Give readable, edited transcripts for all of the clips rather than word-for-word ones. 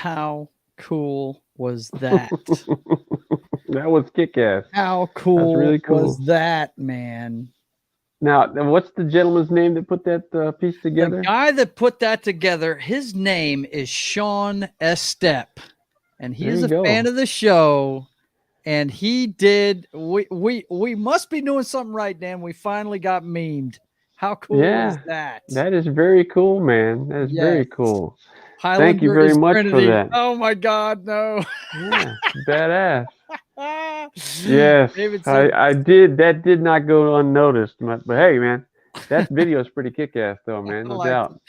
How cool was that? That was kick-ass. How That's cool really was cool. that, man? Now, what's the gentleman's name that put that piece The together? guy that put that together, his name is Sean Estep, and he There is you a fan go. of the show. And he did. We must be doing something right, Dan. We finally got memed. How cool is Yeah, that? that is very cool, man. That is Yes. very cool. Thank you Highlander very is much for Trinity. that. Oh my God, no. Yeah, badass. Yes, David said, I did. That did not go unnoticed. But hey, man, that video is pretty kick-ass, though, I man. No liked doubt.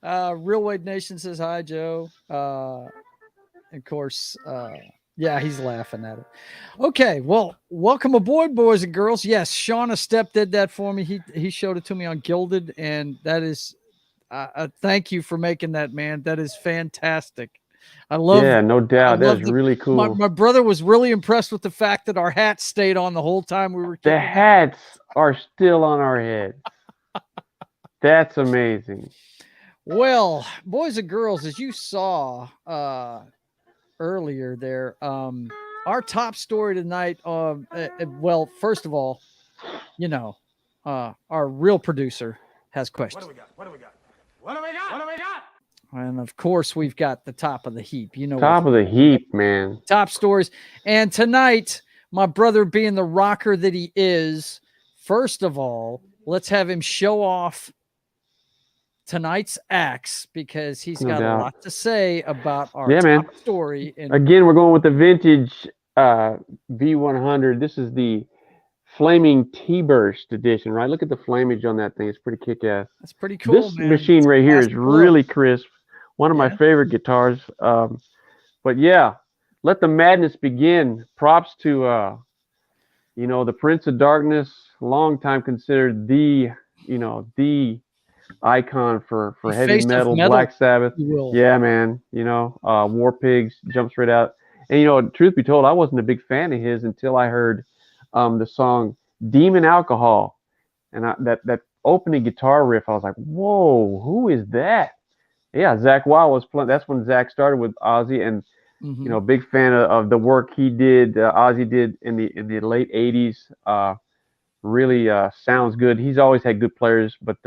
it. Real Wade Nation says hi, Joe. Of course, yeah, he's laughing at it. Okay, well, welcome aboard, boys and girls. Yes, Shauna Step did that for me. He showed it to me on Gilded, and that is thank you for making that, man. That is fantastic. I love Yeah, no I doubt. That love is the really my, cool. my brother was really impressed with the fact that our hats stayed on the whole time we were The kicking that. hats are still on our heads. That's amazing. Well, boys and girls, as you saw earlier there, our top story tonight, well, first of all, you know, our real producer has questions. What do we got? What do we got? What do we got? And of course, we've got the top of the heap. You know what Top of the heap, man. top stories. And tonight, my brother being the rocker that he is, first of all, let's have him show off tonight's acts because he's No got a doubt. lot to say about our Yeah, man. top story. And Again, we're going with the vintage V100. This is the Flaming T-Burst edition, right? Look at the flamage on that thing. It's pretty kick-ass. that's pretty cool, This man. machine It's a right here is classic look. really crisp. One of my Yeah. favorite guitars. But yeah, let the madness begin. Props to the Prince of Darkness, long time considered the icon The for heavy face of metal, metal, Black Sabbath. if you will. Yeah, man. War Pigs jumps right out. And truth be told, I wasn't a big fan of his until I heard the song "Demon Alcohol," and that opening guitar riff. I was like, "Whoa, who is that?" Yeah, Zach Wild was playing. That's when Zach started with Ozzy, and Mm-hmm. big fan of the work he did. Ozzy did in the late '80s. Really sounds good. He's always had good players, but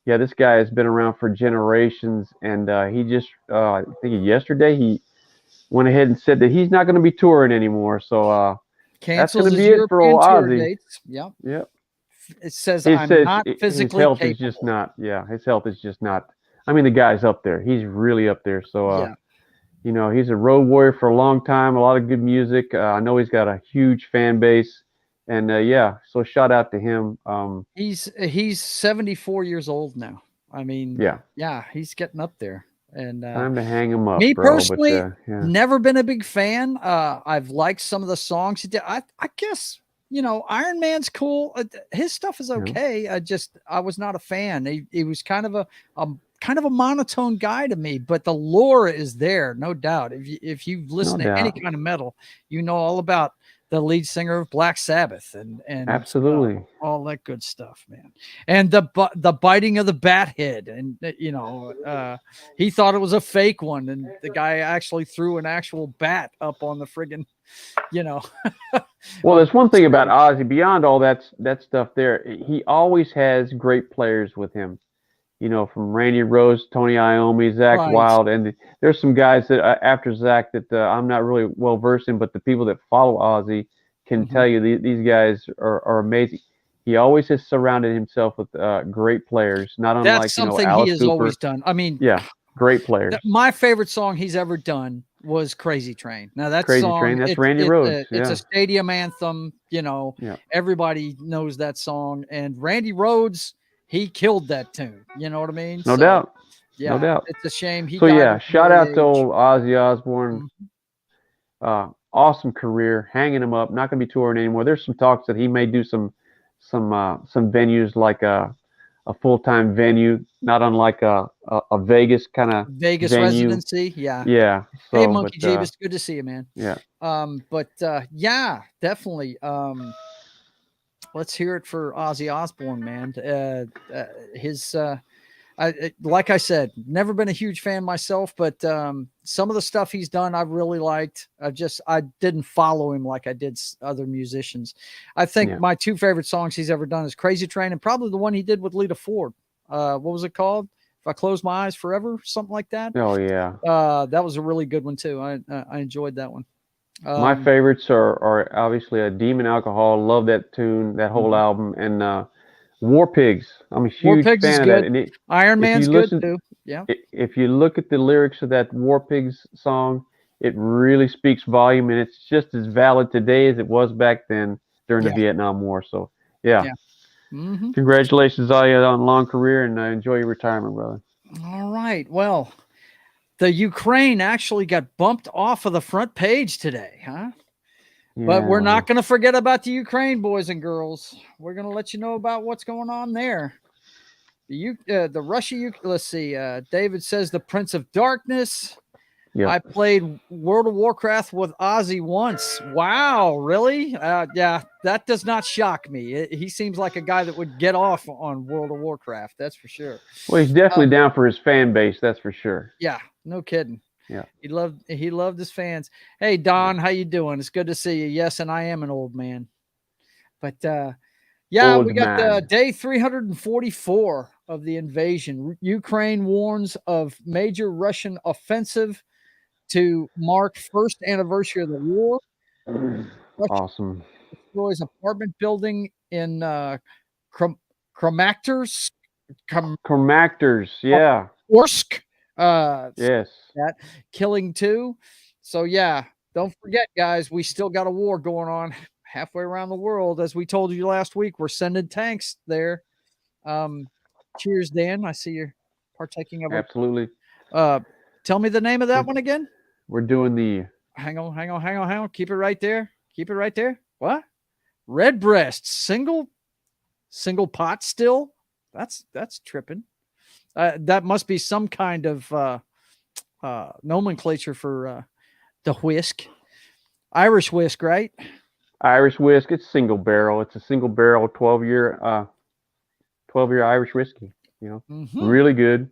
yeah, this guy has been around for generations, and he just I think yesterday he went ahead and said that he's not going to be touring anymore. So that's going Cancels to his be it for European old tour Ozzy. dates. Yep. Yep. It says, He I'm says not his physically health is just capable. not. Yeah, his health is just not. I mean, the guy's up there. He's really up there. So Yeah. he's a road warrior for a long time. A lot of good music. I know he's got a huge fan base, and yeah. So shout out to him. He's 74 years old now. I mean, Yeah. yeah, he's getting up there. And Time to hang him up, me bro. But personally, yeah. never been a big fan. I've liked some of the songs he did. I guess Iron Man's cool. His stuff is Yeah. okay. I was not a fan. He was kind of a kind of a monotone guy to me, but the lore is there, no doubt. If you No listen to any doubt. kind of metal, you know all about the lead singer of Black Sabbath and Absolutely. all that good stuff, man. And the biting of the bat head, and he thought it was a fake one, and the guy actually threw an actual bat up on the friggin', you know, Well, up there's one thing about stage. Ozzy. Beyond all that stuff, there he always has great players with him. From Randy Rose, Tony Iommi, Zach Right. Wild, and there's some guys that after Zach that I'm not really well versed in, but the people that follow Ozzy can Mhm. tell you these guys are amazing. He always has surrounded himself with great players, not That's unlike something he Alice has always Cooper. done. I mean, Yeah, great players. my favorite song he's ever done was Crazy Train. Now that Crazy Train. song, That's it's Randy it's Rhoads. a it's a Yeah, stadium anthem. yeah. Everybody knows that song, and Randy Rhoads, he killed that tune. You know what I mean? No So doubt. No yeah, doubt. it's a shame he So died yeah, at an shout early out to age. old Ozzy Osbourne. Mhm. Awesome career, hanging him up. Not going to be touring anymore. There's some talks that he may do some venues like a full time venue, not unlike a Vegas kind of Vegas venue. residency, yeah. Yeah. Hey, So, Monkey but Jeebus, good to see you, man. yeah, But yeah, definitely. Let's hear it for Ozzy Osbourne, man. His like I said, never been a huge fan myself, but some of the stuff he's done, I've really liked. I didn't follow him like I did other musicians. I think my two favorite songs he's ever done is Crazy Train and probably the one he did with Lita Ford. What was it called? If I Close My Eyes Forever, something like that. Oh yeah. That was a really good one too. I enjoyed that one. My favorites are obviously Demon Alcohol. Love that tune, that whole album, and War Pigs. I'm a huge fan of that. And Iron Man's good too. Yeah. If you look at the lyrics of that War Pigs song, it really speaks volume, and it's just as valid today as it was back then during the Vietnam War. So yeah. Mm-hmm. Congratulations, Ozzy, on a long career, and enjoy your retirement, brother. All right. Well, the Ukraine actually got bumped off of the front page today, huh? Yeah, but we're not going to forget about the Ukraine, boys and girls. We're going to let you know about what's going on there. The Russia, let's see. David says the Prince of Darkness. Yep. I played World of Warcraft with Ozzy once. Wow, really? Yeah, that does not shock me. He seems like a guy that would get off on World of Warcraft. That's for sure. Well, he's definitely down for his fan base. That's for sure. Yeah, no kidding. Yeah, he loved his fans. Hey, Don, how you doing? It's good to see you. Yes, and I am an old man. But yeah, we got day 344 of the invasion. Ukraine warns of major Russian offensive to mark first anniversary of the war. Awesome. Destroys apartment building in Kramatorsk. Yeah. Orsk. Yes. That killing 2. So yeah, don't forget, guys, we still got a war going on halfway around the world. As we told you last week, we're sending tanks there. Cheers, Dan. I see you're partaking of it. Absolutely. Tell me the name of that one again. We're doing the. Hang on. Keep it right there. What? Redbreast single pot still? That's tripping. That must be some kind of nomenclature for the whisk. Irish whisk, right? Irish whisk. It's single barrel. It's a single barrel 12-year Irish whiskey. You know, really good.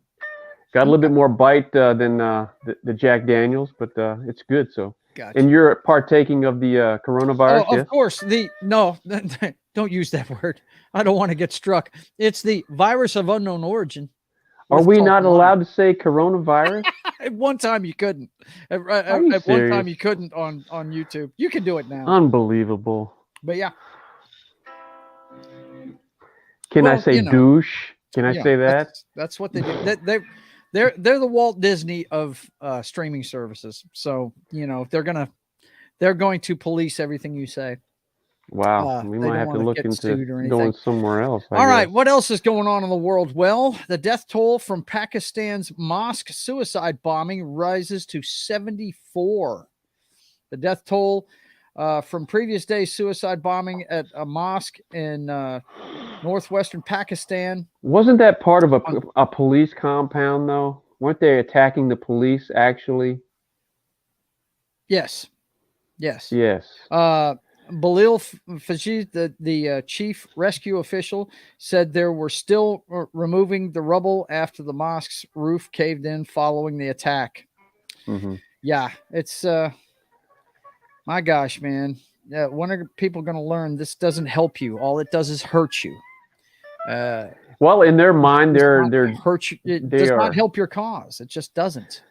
Got a little bit more bite than the Jack Daniels, but it's good. So, gotcha. And you're partaking of the coronavirus? Oh, of course. No, don't use that word. I don't want to get struck. It's the virus of unknown origin. Are we not allowed to say coronavirus? At one time you couldn't. At one time you couldn't on YouTube. You can do it now. Unbelievable. But yeah. Can I say douche? Can I say that? That's what they do. They're the Walt Disney of streaming services. So, they're going to police everything you say. Wow. We might have to look into going somewhere else. All right. What else is going on in the world? Well, the death toll from Pakistan's mosque suicide bombing rises to 74. The death toll from previous day's suicide bombing at a mosque in northwestern Pakistan. Wasn't that part of a police compound, though? Weren't they attacking the police, actually? Yes. Balil Fajid, the chief rescue official, said there were still removing the rubble after the mosque's roof caved in following the attack. Mm-hmm. Yeah, it's my gosh, man. When are people going to learn this doesn't help you? All it does is hurt you. Well, in their mind, they're hurt you. It does not help your cause. It just doesn't.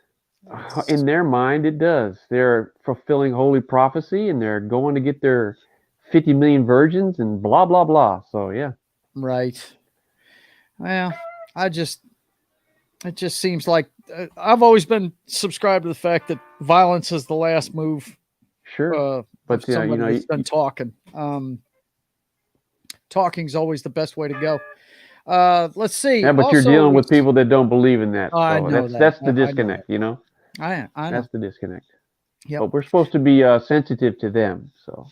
In their mind, it does. They're fulfilling holy prophecy, and they're going to get their 50 million virgins and blah, blah, blah. So, yeah. Right. Well, it just seems like I've always been subscribed to the fact that violence is the last move. Sure. But, somebody who's done talking. Talking's always the best way to go. Let's see. Yeah, but also, you're dealing with people that don't believe in that. So I know that's the disconnect, I know. That's the disconnect. Yep. But we're supposed to be sensitive to them. So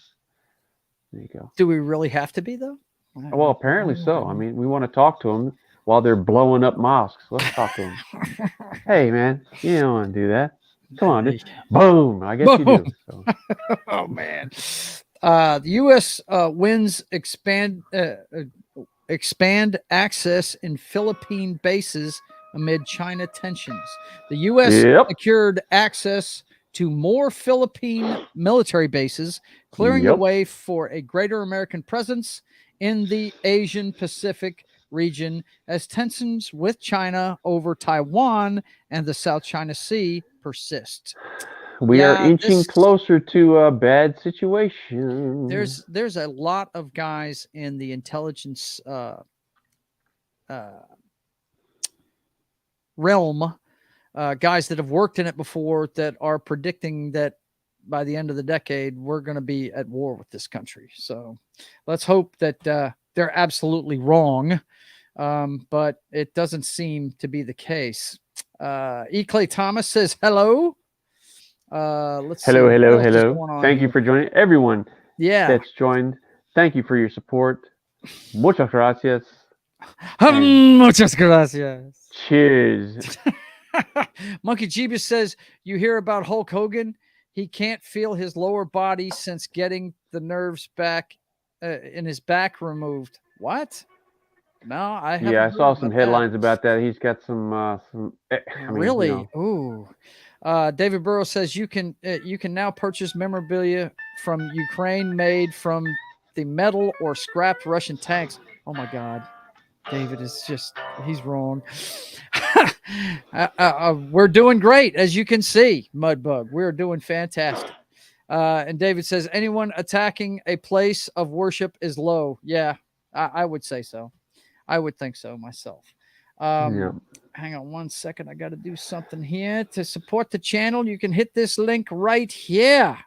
there you go. Do we really have to be, though? Well, apparently so. I mean, we want to talk to them while they're blowing up mosques. Let's talk to them. Hey, man, you don't want to do that. Come on. Boom. I guess you do. So. Oh, man. The U.S. wins expand access in Philippine bases amid China tensions. The U.S. Yep. secured access to more Philippine military bases, clearing the Yep. way for a greater American presence in the Asian Pacific region as tensions with China over Taiwan and the South China Sea persist. We are inching this, closer to a bad situation. there's a lot of guys in the intelligence realm, guys that have worked in it before, that are predicting that by the end of the decade we're going to be at war with this country. So let's hope that they're absolutely wrong, but it doesn't seem to be the case. E. Clay Thomas says hello. Let's see. Hello, What hello, else is hello. going on Thank you here? for joining. Everyone Yeah. that's joined, thank you for your support. Muchas gracias. And Muchas gracias. cheers. Monkey Jeebus says, you hear about Hulk Hogan? He can't feel his lower body since getting the nerves back in his back removed. What? No, I haven't. Yeah, I heard saw some about that. headlines about that. He's got some. I mean, Really? you know. Ooh. David Burrow says you can now purchase memorabilia from Ukraine made from the metal or scrapped Russian tanks. Oh my God. David is he's wrong. We're doing great, as you can see, Mudbug. We're doing fantastic. And David says, anyone attacking a place of worship is low. Yeah, I would say so. I would think so myself. Yeah. Hang on one second. I got to do something here to support the channel. You can hit this link right here.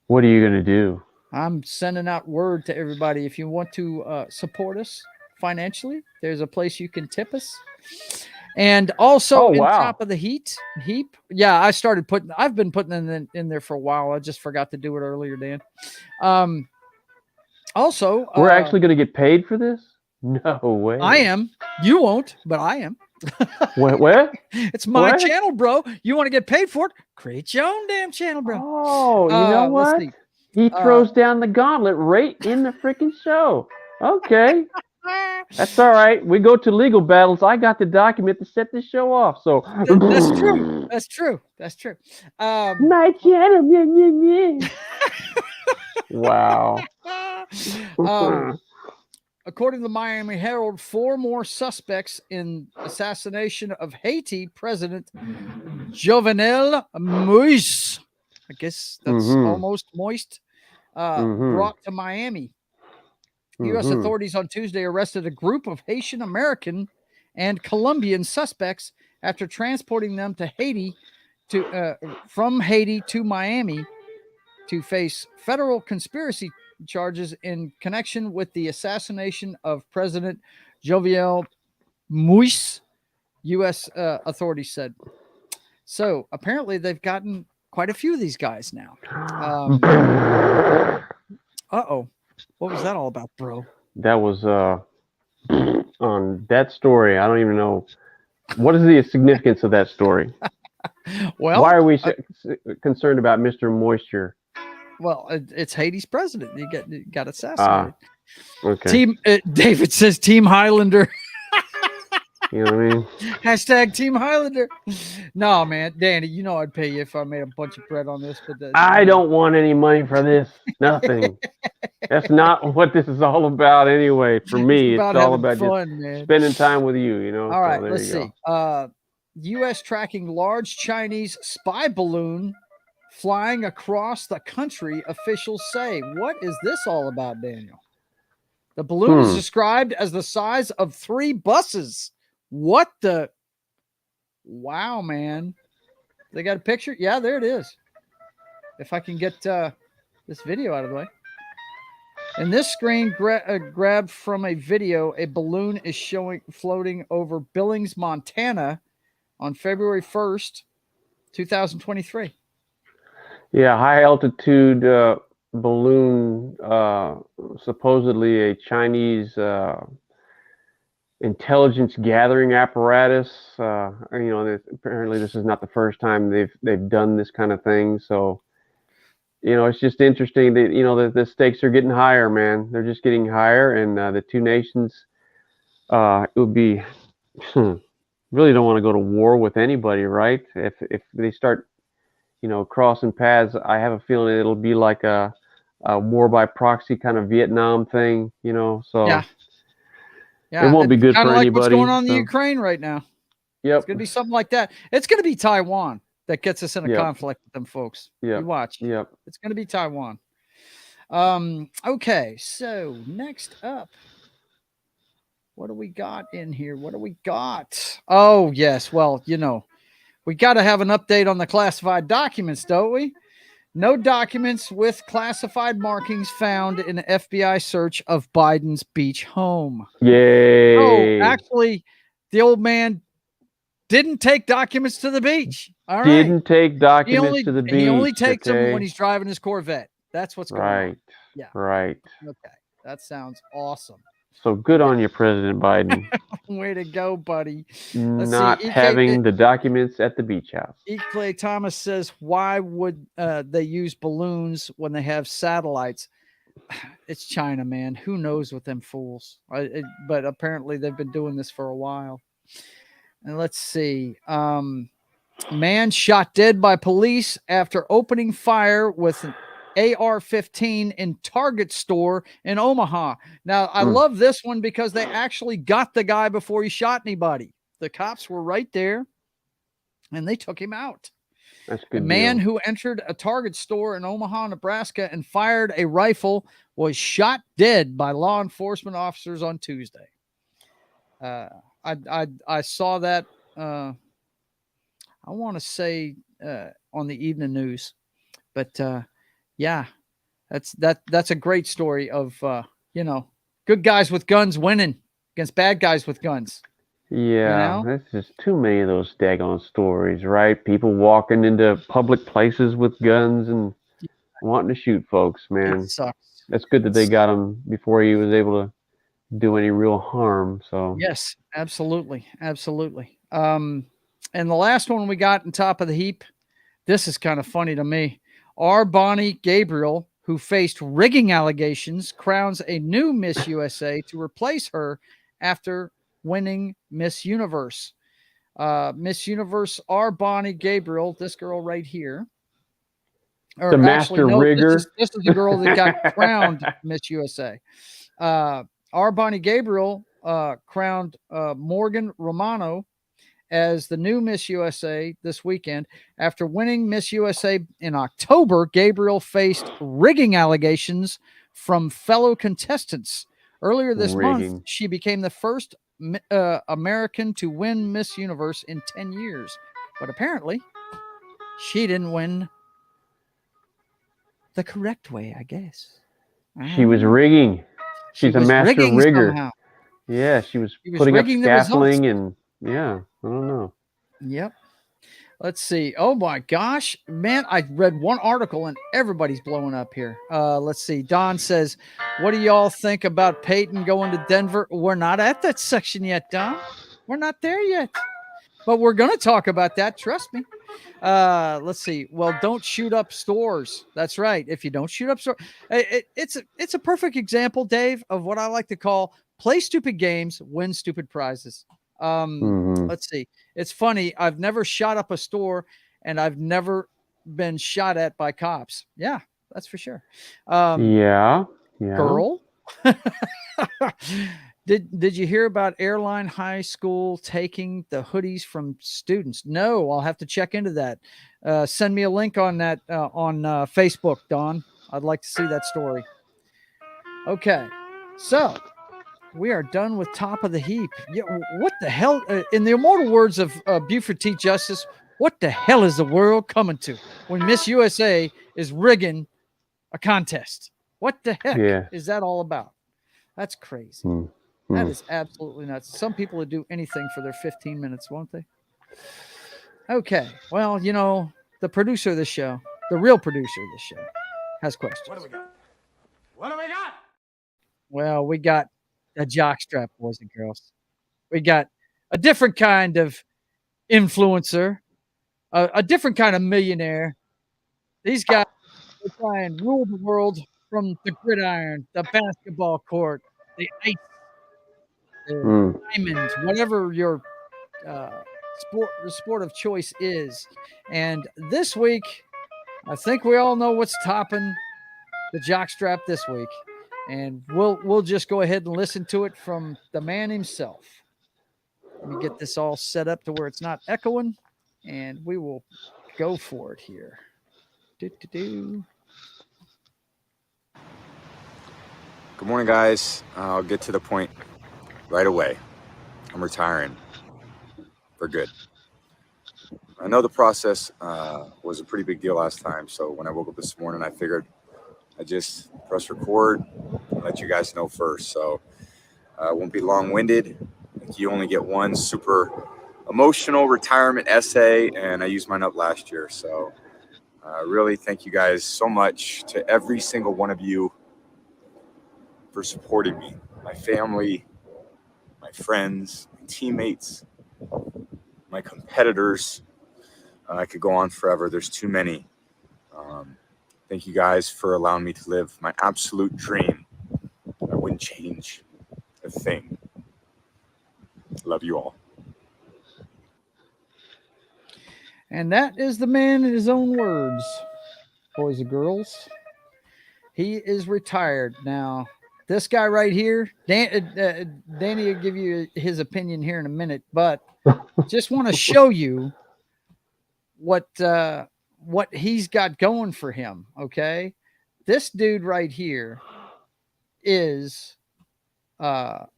What are you gonna do? I'm sending out word to everybody. If you want to support us financially, there's a place you can tip us. And also in top of the heap. Yeah, I've been putting in there for a while. I just forgot to do it earlier, Dan. Also, we're actually gonna get paid for this? No way. I am. You won't, but I am. What? It's my channel, bro. You want to get paid for it? Create your own damn channel, bro. Oh, you know what? He throws down the gauntlet right in the freaking show. Okay. That's all right. We go to legal battles. I got the document to set this show off. So that's true. That's true. That's true. My channel. Wow. According to the Miami Herald, 4 more suspects in assassination of Haiti President Jovenel Moïse. I guess that's almost moist. Brought to Miami. U.S. authorities on Tuesday arrested a group of Haitian American and Colombian suspects after transporting them to Haiti from Haiti to Miami to face federal conspiracy charges in connection with the assassination of President Jovenel Moïse, U.S. Authorities said. So apparently they've gotten quite a few of these guys now. Uh-oh. What was that all about, bro? That was on that story. I don't even know. What is the significance of that story? Well, why are we concerned about Mr. Moisture? Well, it's Haiti's president. You got assassinated. Okay. David says Team Hylunder. You know what I mean? Hashtag Team Hylunder. No, man, Danny, you know I'd pay you if I made a bunch of bread on this. But I don't want any money for this. Nothing. That's not what this is all about anyway. For me, it's all about fun, just spending time with you, you know? All right, let's see. U.S. tracking large Chinese spy balloon flying across the country, officials say. What is this all about, Daniel? The balloon is described as the size of 3 buses. What the? Wow, man. They got a picture? Yeah, there it is. If I can get this video out of the way. In this screen grabbed from a video, a balloon is floating over Billings, Montana on February 1st, 2023. Yeah, high altitude balloon, supposedly a Chinese intelligence gathering apparatus. Apparently this is not the first time they've done this kind of thing. So, it's just interesting that the stakes are getting higher, man. They're just getting higher, and the two nations. It would be really don't want to go to war with anybody, right? If they start, crossing paths, I have a feeling it'll be like a war by proxy kind of Vietnam thing, Yeah, so it yeah, won't it's be good kind for of like what's going anybody. on in the So, Ukraine right now. It's yep, going to be something like that. It's going to be Taiwan that gets us in a yep, conflict with them folks. You yep, watch. yep. It's going to be Taiwan. Okay, so next up, what do we got in here? What do we got? Oh, yes. Well, we got to have an update on the classified documents, don't we? No documents with classified markings found in the FBI search of Biden's beach home. Oh, Yay! actually, the old man didn't take documents to the beach. All right. Didn't take He documents only to the he only beach. takes them when Okay, he's driving his Corvette. That's what's going on. right, Yeah. right. Okay. That sounds awesome. So good on you, President Biden, Way to go, buddy. Let's see. not having the documents at the beach house. Clay Thomas says, why would they use balloons when they have satellites? It's China, man. Who knows with them fools? But apparently they've been doing this for a while. And let's see. Man shot dead by police after opening fire with an AR-15 in Target store in Omaha. Now, I love this one because they actually got the guy before he shot anybody. The cops were right there and they took him out. That's a good A man deal. who entered a Target store in Omaha, Nebraska and fired a rifle was shot dead by law enforcement officers on Tuesday. I saw that I want to say on the evening news, but yeah, that's a great story of good guys with guns winning against bad guys with guns. Yeah, there's just too many of those daggone stories, right? People walking into public places with guns and wanting to shoot folks, It man. sucks. That's good that they got him before he was able to do any real harm. So, Yes, absolutely, absolutely. And the last one we got on top of the heap. This is kind of funny to me. R. Bonnie Gabriel, who faced rigging allegations, crowns a new Miss USA to replace her after winning Miss Universe. Miss Universe R. Bonnie Gabriel, this girl right here. the Or actually, master no, rigger. this is the girl that got crowned Miss USA. R. Bonnie Gabriel crowned Morgan Romano as the new Miss USA this weekend. After winning Miss USA in October, Gabriel faced rigging allegations from fellow contestants. Earlier this month, Rigging. she became the first American to win Miss Universe in 10 years. But apparently, she didn't win the correct way, I guess. She was rigging. She She's a was master rigging rigger. somehow. Yeah, she was She was putting up rigging the results. scaffolding and yeah, I don't know. Yep. Let's see. Oh my gosh, man! I read one article and everybody's blowing up here. Let's see. Don says, "What do y'all think about Peyton going to Denver?" We're not at that section yet, Don. We're not there yet, but we're gonna talk about that. Trust me. Let's see. Well, don't shoot up stores. That's right. If you don't shoot up stores, it's a perfect example, Dave, of what I like to call play stupid games, win stupid prizes. Let's see. It's funny. I've never shot up a store and I've never been shot at by cops. Yeah, that's for sure. Yeah, Girl. Did you hear about airline high school taking the hoodies from students? No, I'll have to check into that. Send me a link on that on Facebook, Don. I'd like to see that story. Okay, so we are done with top of the heap. Yeah, what the hell? In the immortal words of Buford T. Justice, what the hell is the world coming to when Miss USA is rigging a contest? What the heck Yeah. is that all about? That's crazy. That is absolutely nuts. Some people would do anything for their 15 minutes, won't they? Okay. Well, the producer of the show, the real producer of the show, has questions. What do we got? What do we got? Well, we got a Jock Strap, boys and girls. We got a different kind of influencer, a different kind of millionaire. These guys are trying to rule the world from the gridiron, the basketball court, the ice, the diamonds, whatever your sport of choice is. And this week, I think we all know what's topping the Jock Strap this week, and we'll just go ahead and listen to it from the man himself. Let me get this all set up to where it's not echoing, and we will go for it here. Do-do-do. Good morning, guys. I'll get to the point right away. I'm retiring for good. I know the process was a pretty big deal last time, so when I woke up this morning, I figured I'd just press record and let you guys know first. So I won't be long-winded. You only get one super emotional retirement essay, and I used mine up last year. So really thank you guys so much, to every single one of you, for supporting me, my family, my friends, my teammates, my competitors. I could go on forever. There's too many. Thank you guys for allowing me to live my absolute dream. I wouldn't change a thing. Love you all. And that is the man in his own words, boys and girls. He is retired now. This guy right here, Danny will give you his opinion here in a minute, but just want to show you what he's got going for him. Okay, this dude right here is 7-time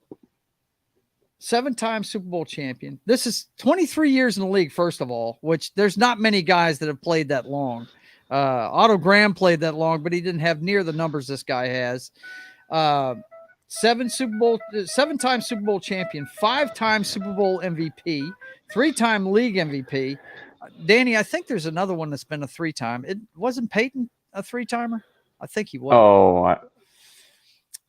Super Bowl champion. This is 23 years in the league, first of all, which there's not many guys that have played that long. Otto Graham played that long, but he didn't have near the numbers this guy has. 7-time Super Bowl champion, 5-time Super Bowl MVP, 3-time league MVP. Danny, I think there's another one that's been a 3-time. It wasn't Peyton a 3-timer? I think he was. Oh,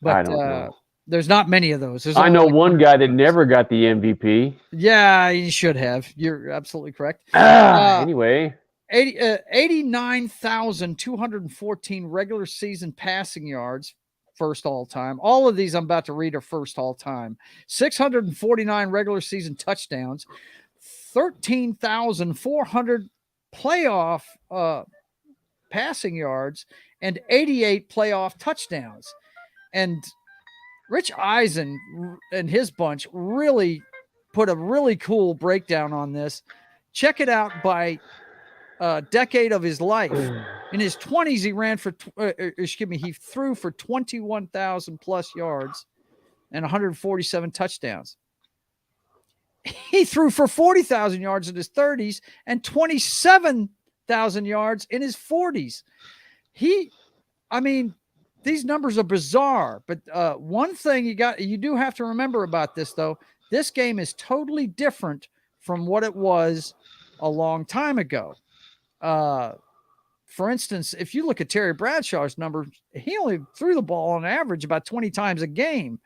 but I don't know. There's not many of those. I know one guy that never got the MVP. Yeah, he should have. You're absolutely correct. Anyway. 89,214 regular season passing yards, first all time. All of these I'm about to read are first all time. 649 regular season touchdowns, 13,400 playoff passing yards, and 88 playoff touchdowns. And Rich Eisen and his bunch really put a really cool breakdown on this. Check it out by decade of his life. In his 20s, he ran for, he threw for 21,000 plus yards and 147 touchdowns. He threw for 40,000 yards in his 30s and 27,000 yards in his 40s. These numbers are bizarre, but one thing you do have to remember about this, though, this game is totally different from what it was a long time ago. For instance, if you look at Terry Bradshaw's numbers, he only threw the ball on average about 20 times a game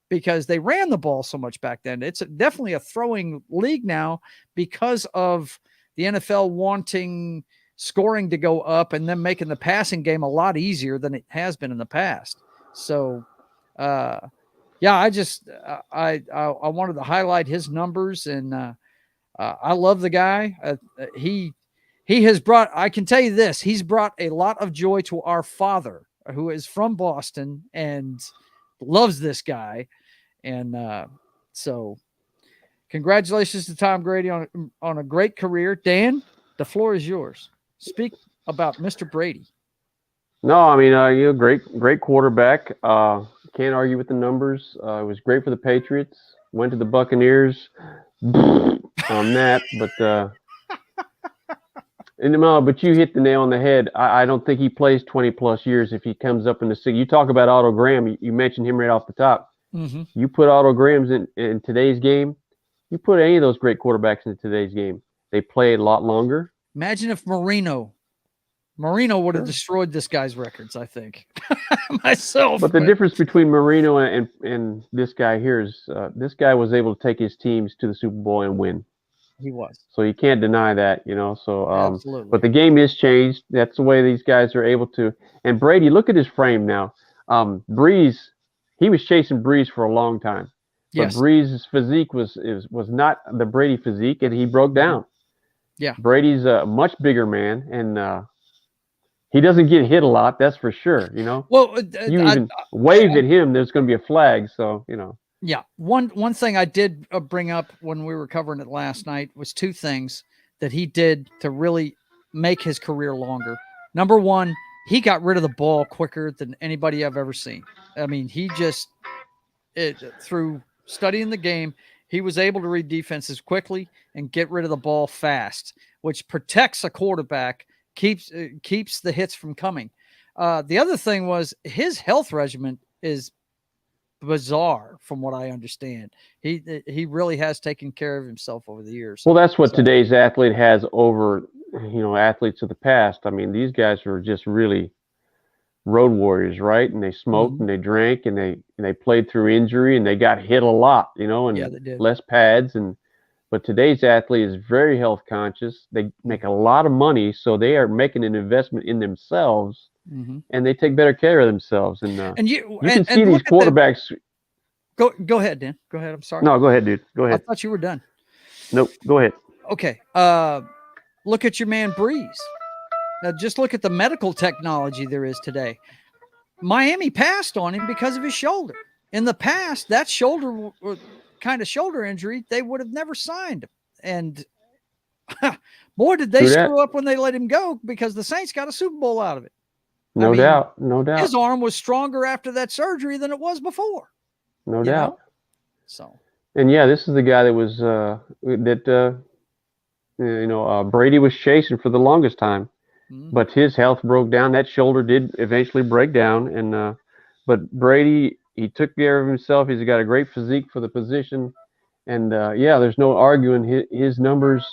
because they ran the ball so much back then. It's definitely a throwing league now because of the NFL wanting scoring to go up and then making the passing game a lot easier than it has been in the past. So, I wanted to highlight his numbers, and I love the guy. He has brought, I can tell you this, he's brought a lot of joy to our father, who is from Boston and loves this guy. And so congratulations to Tom Brady on a great career. Dan, the floor is yours. Speak about Mr. Brady. No, I mean, you're great quarterback. Can't argue with the numbers. It was great for the Patriots. Went to the Buccaneers on that, but but you hit the nail on the head. I don't think he plays 20 plus years if he comes up in the city. You talk about Otto Graham. You mentioned him right off the top. Mm-hmm. You put Otto Grahams in today's game. You put any of those great quarterbacks in today's game. They play a lot longer. Imagine if Marino would have destroyed this guy's records, I think. Myself. But the difference between Marino and this guy here is this guy was able to take his teams to the Super Bowl and win. He was. So you can't deny that, So, absolutely. But the game is changed. That's the way these guys are able to. And Brady, look at his frame now. Breeze, he was chasing Breeze for a long time. But Yes. Breeze's physique was not the Brady physique, and he broke down. Yeah. Brady's a much bigger man, and he doesn't get hit a lot. That's for sure. You know, Well, you even wave at him, there's going to be a flag. So you know. yeah. One thing I did bring up when we were covering it last night was two things that he did to really make his career longer. Number one, he got rid of the ball quicker than anybody I've ever seen. I mean, he just through studying the game, he was able to read defenses quickly and get rid of the ball fast, which protects a quarterback, keeps the hits from coming. The other thing was his health regimen is bizarre from what I understand. He really has taken care of himself over the years. Well, that's what today's athlete has over, athletes of the past. I mean, these guys were just really road warriors, right? And they smoked and they drank and they played through injury and they got hit a lot, and Yeah, they did. less pads. But today's athlete is very health conscious. They make a lot of money, so they are making an investment in themselves, and they take better care of themselves. And you can see these quarterbacks. Go ahead, Dan. Go ahead. I'm sorry. No, go ahead, dude. Go ahead. I thought you were done. Nope. Go ahead. Okay. Look at your man Breeze. Now, just look at the medical technology there is today. Miami passed on him because of his shoulder. In the past, that shoulder injury, they would have never signed him. And boy, did they screw up when they let him go, because the Saints got a Super Bowl out of it. No doubt. His arm was stronger after that surgery than it was before. No doubt. So. And yeah, this is the guy that was Brady was chasing for the longest time. But his health broke down. That shoulder did eventually break down, but Brady, he took care of himself. He's got a great physique for the position, and there's no arguing his numbers.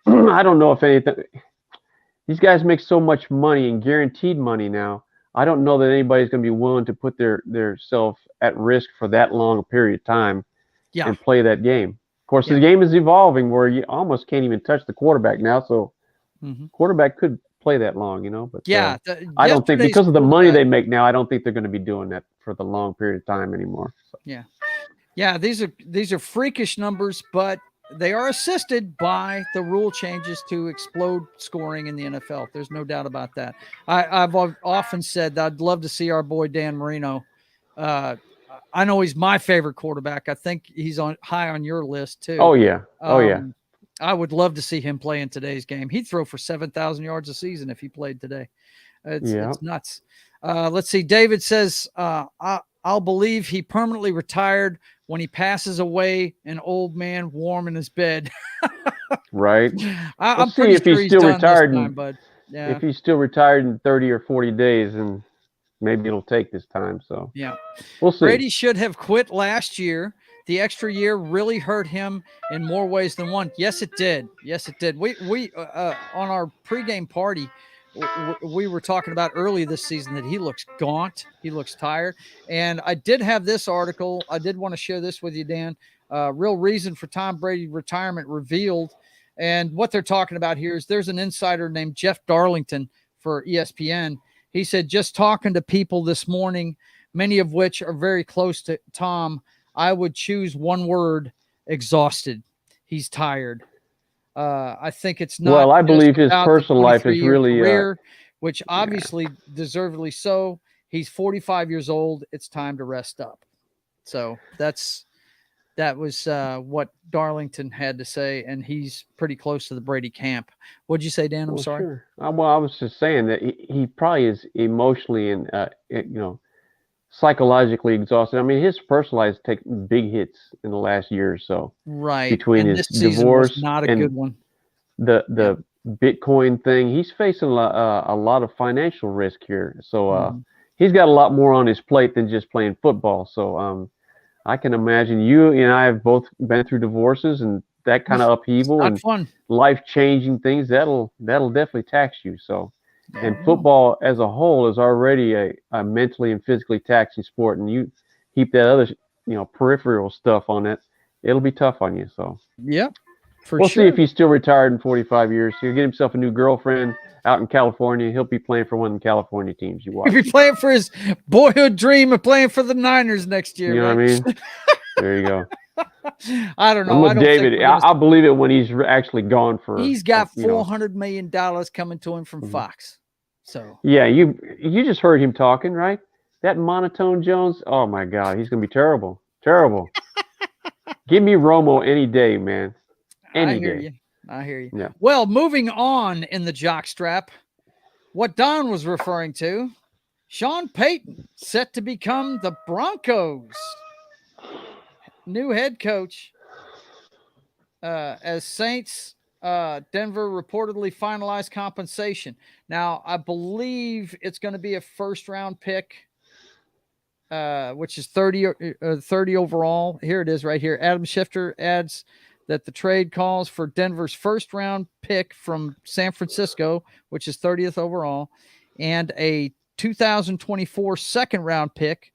I don't know if anything. These guys make so much money and guaranteed money now. I don't know that anybody's going to be willing to put their self at risk for that long a period of time and play that game. Of course, the game is evolving where you almost can't even touch the quarterback now. So quarterback could play that long, but I don't think, because of the money they make now, I don't think they're going to be doing that for the long period of time anymore. So. These are freakish numbers, but they are assisted by the rule changes to explode scoring in the NFL. There's no doubt about that. I've often said that I'd love to see our boy Dan Marino. I know he's my favorite quarterback. I think he's high on your list too. Oh yeah. I would love to see him play in today's game. He'd throw for 7,000 yards a season if he played today. It's nuts. Let's see. David says, I'll believe he permanently retired when he passes away, an old man warm in his bed. Right. I'm see if he's still retired. If he's still retired in 30 or 40 days, and maybe it'll take this time. So we'll see. Brady should have quit last year. The extra year really hurt him in more ways than one. Yes, it did. Yes, it did. We on our pregame party, we were talking about early this season that he looks gaunt. He looks tired. And I did have this article. I did want to share this with you, Dan. Real reason for Tom Brady retirement revealed. And what they're talking about here is there's an insider named Jeff Darlington for ESPN. He said, just talking to people this morning, many of which are very close to Tom, I would choose one word: exhausted. He's tired. I think it's not. Well, I believe his personal life is really career, which obviously deservedly so. He's 45 years old. It's time to rest up. So that was what Darlington had to say, and he's pretty close to the Brady camp. What'd you say, Dan? I'm sorry. Sure. Well, I was just saying that he probably is emotionally and psychologically exhausted. I mean, his personal life has taken big hits in the last year or so. Right. Between and his this divorce was not a good one. The Bitcoin thing, he's facing a lot of financial risk here. So he's got a lot more on his plate than just playing football. So I can imagine you and I have both been through divorces and that kind of upheaval and life-changing things. That'll definitely tax you. So. And football as a whole is already a mentally and physically taxing sport, and you keep that other, peripheral stuff on it, it'll be tough on you. So we'll see if he's still retired in 45 years. He'll get himself a new girlfriend out in California. He'll be playing for one of the California teams you watch. He'll be playing for his boyhood dream of playing for the Niners next year. You know what I mean? There you go. I don't know. I'm with I don't David. think we're gonna I'll believe it when he's actually gone for. He's got you know. $400 million coming to him from Mhm. Fox. So Yeah, you just heard him talking, right? That monotone Jones. Oh my God, he's gonna be terrible. Terrible. Give me Romo any day, man. I Any hear day. you. I hear you. Yeah. Well, moving on in the jock strap, what Don was referring to, Sean Payton set to become the Broncos' new head coach as Saints Denver reportedly finalized compensation. Now, I believe it's going to be a first round pick, which is 30 overall. Here it is right here. Adam Schefter adds that the trade calls for Denver's first round pick from San Francisco, which is 30th overall, and a 2024 second round pick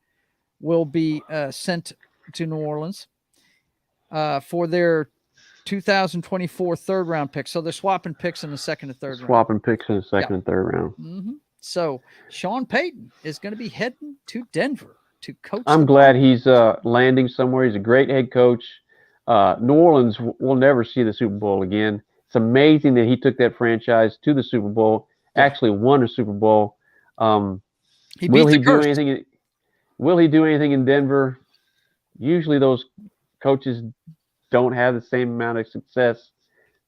will be sent to New Orleans for their 2024 third round pick. So they're swapping picks in the second and third round. Swapping picks in the second and third round. Mm-hmm. So Sean Payton is going to be heading to Denver to coach. I'm glad he's landing somewhere. He's a great head coach. New Orleans will never see the Super Bowl again. It's amazing that he took that franchise to the Super Bowl, actually won a Super Bowl. Will he do anything? Will he do anything in Denver? Usually those coaches don't have the same amount of success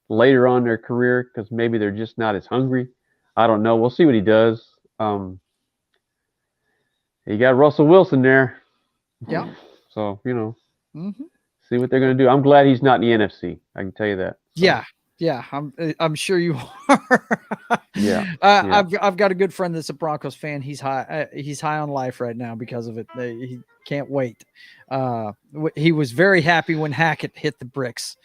later on in their career because maybe they're just not as hungry. I don't know. We'll see what he does. You got Russell Wilson there. Yeah. So, mm-hmm. See what they're going to do. I'm glad he's not in the NFC. I can tell you that. So. Yeah. I'm sure you are. Yeah. I've got a good friend that's a Broncos fan. He's high on life right now because of it. He can't wait. He was very happy when Hackett hit the bricks.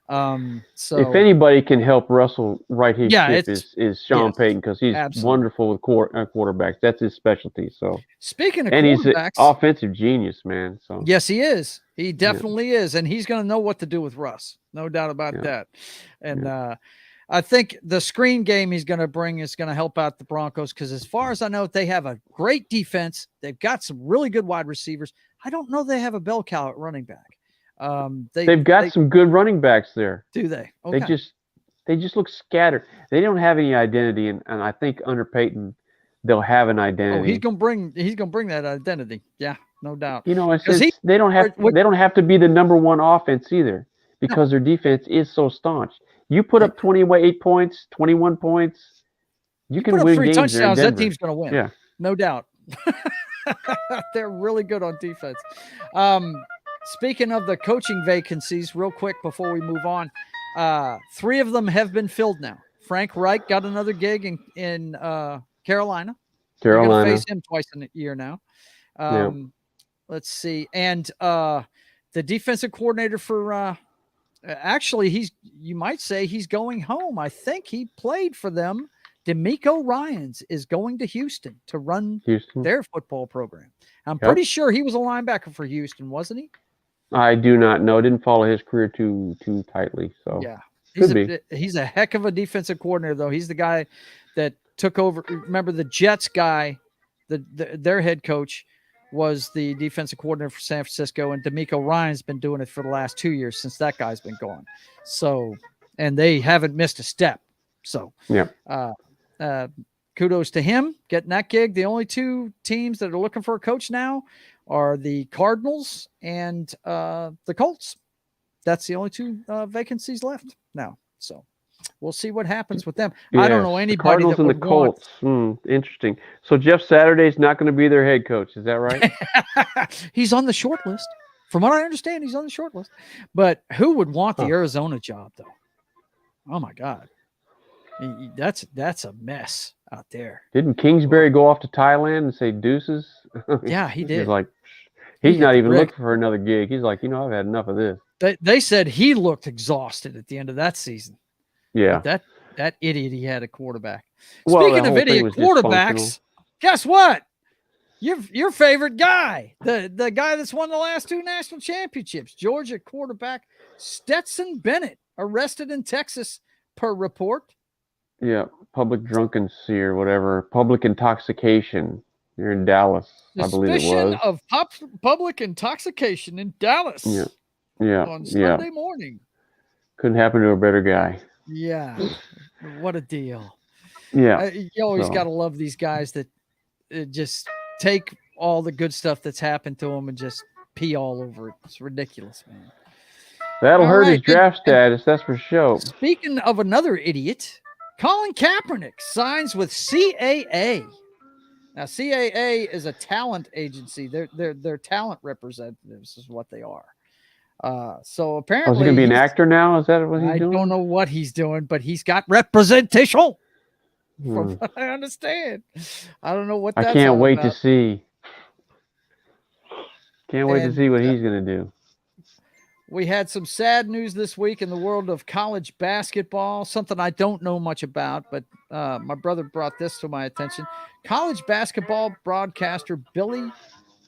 So if anybody can help Russell right his ship is Sean Payton because he's wonderful with quarterbacks. That's his specialty. So speaking of quarterbacks, he's an offensive genius, man. So yes, he is. He definitely is, and he's going to know what to do with Russ. No doubt about that. And I think the screen game he's going to bring is going to help out the Broncos because, as far as I know, they have a great defense. They've got some really good wide receivers. I don't know they have a bell cow at running back. They've got some good running backs there. Do they? Okay. They just look scattered. They don't have any identity, and I think under Payton they'll have an identity. Oh, he's gonna bring that identity. Yeah, no doubt. They don't have to be the number one offense either because their defense is so staunch. You put up 28 points, 21 points, you can win 3 games touchdowns. there in That team's gonna win. Yeah, no doubt. They're really good on defense. Speaking of the coaching vacancies, real quick before we move on, 3 of them have been filled now. Frank Reich got another gig in Carolina. They're going to face him twice in a year now. Let's see. And the defensive coordinator for actually, you might say he's going home. I think he played for them. DeMeco Ryans is going to Houston to run their football program. I'm pretty sure he was a linebacker for Houston, wasn't he? I do not know. Didn't follow his career too tightly. So yeah, he's a heck of a defensive coordinator, though. He's the guy that took over. Remember the Jets guy, their head coach was the defensive coordinator for San Francisco, and DeMeco Ryan's been doing it for the last 2 years since that guy's been gone. So, and they haven't missed a step. So, kudos to him getting that gig. The only 2 teams that are looking for a coach now are the Cardinals and the Colts. That's the only 2 vacancies left now. So we'll see what happens with them. Yes, I don't know anybody. The Cardinals and the Colts. Interesting. So Jeff Saturday's not going to be their head coach. Is that right? He's on the short list. From what I understand, he's on the short list. But who would want the Arizona job, though? Oh, my God. That's a mess out there. Didn't Kingsbury go off to Thailand and say deuces? Yeah, he did. He's not even looking for another gig. He's like, I've had enough of this. They said he looked exhausted at the end of that season. Yeah. But that idiot he had a quarterback. Well, speaking of idiot quarterbacks, guess what? Your favorite guy, the guy that's won the last 2 national championships, Georgia quarterback Stetson Bennett, arrested in Texas per report. Yeah, public drunkency or whatever, public intoxication. You're in Dallas, I believe it Suspicion was. of public intoxication in Dallas Yeah. on Sunday morning. Couldn't happen to a better guy. Yeah. What a deal. Yeah. You always So. got to love these guys that just take all the good stuff that's happened to them and just pee all over it. It's ridiculous, man. That'll All hurt right. his draft status, that's for sure. Speaking of another idiot, Colin Kaepernick signs with CAA. Now, CAA is a talent agency. They're talent representatives, is what they are. So apparently, is he going to be an actor now? Is that what he's doing? I don't know what he's doing, but he's got representation. From what I understand, I don't know what that's I can't all wait about. to see. Can't wait to see what he's going to do. We had some sad news this week in the world of college basketball, something I don't know much about, but my brother brought this to my attention. College basketball broadcaster Billy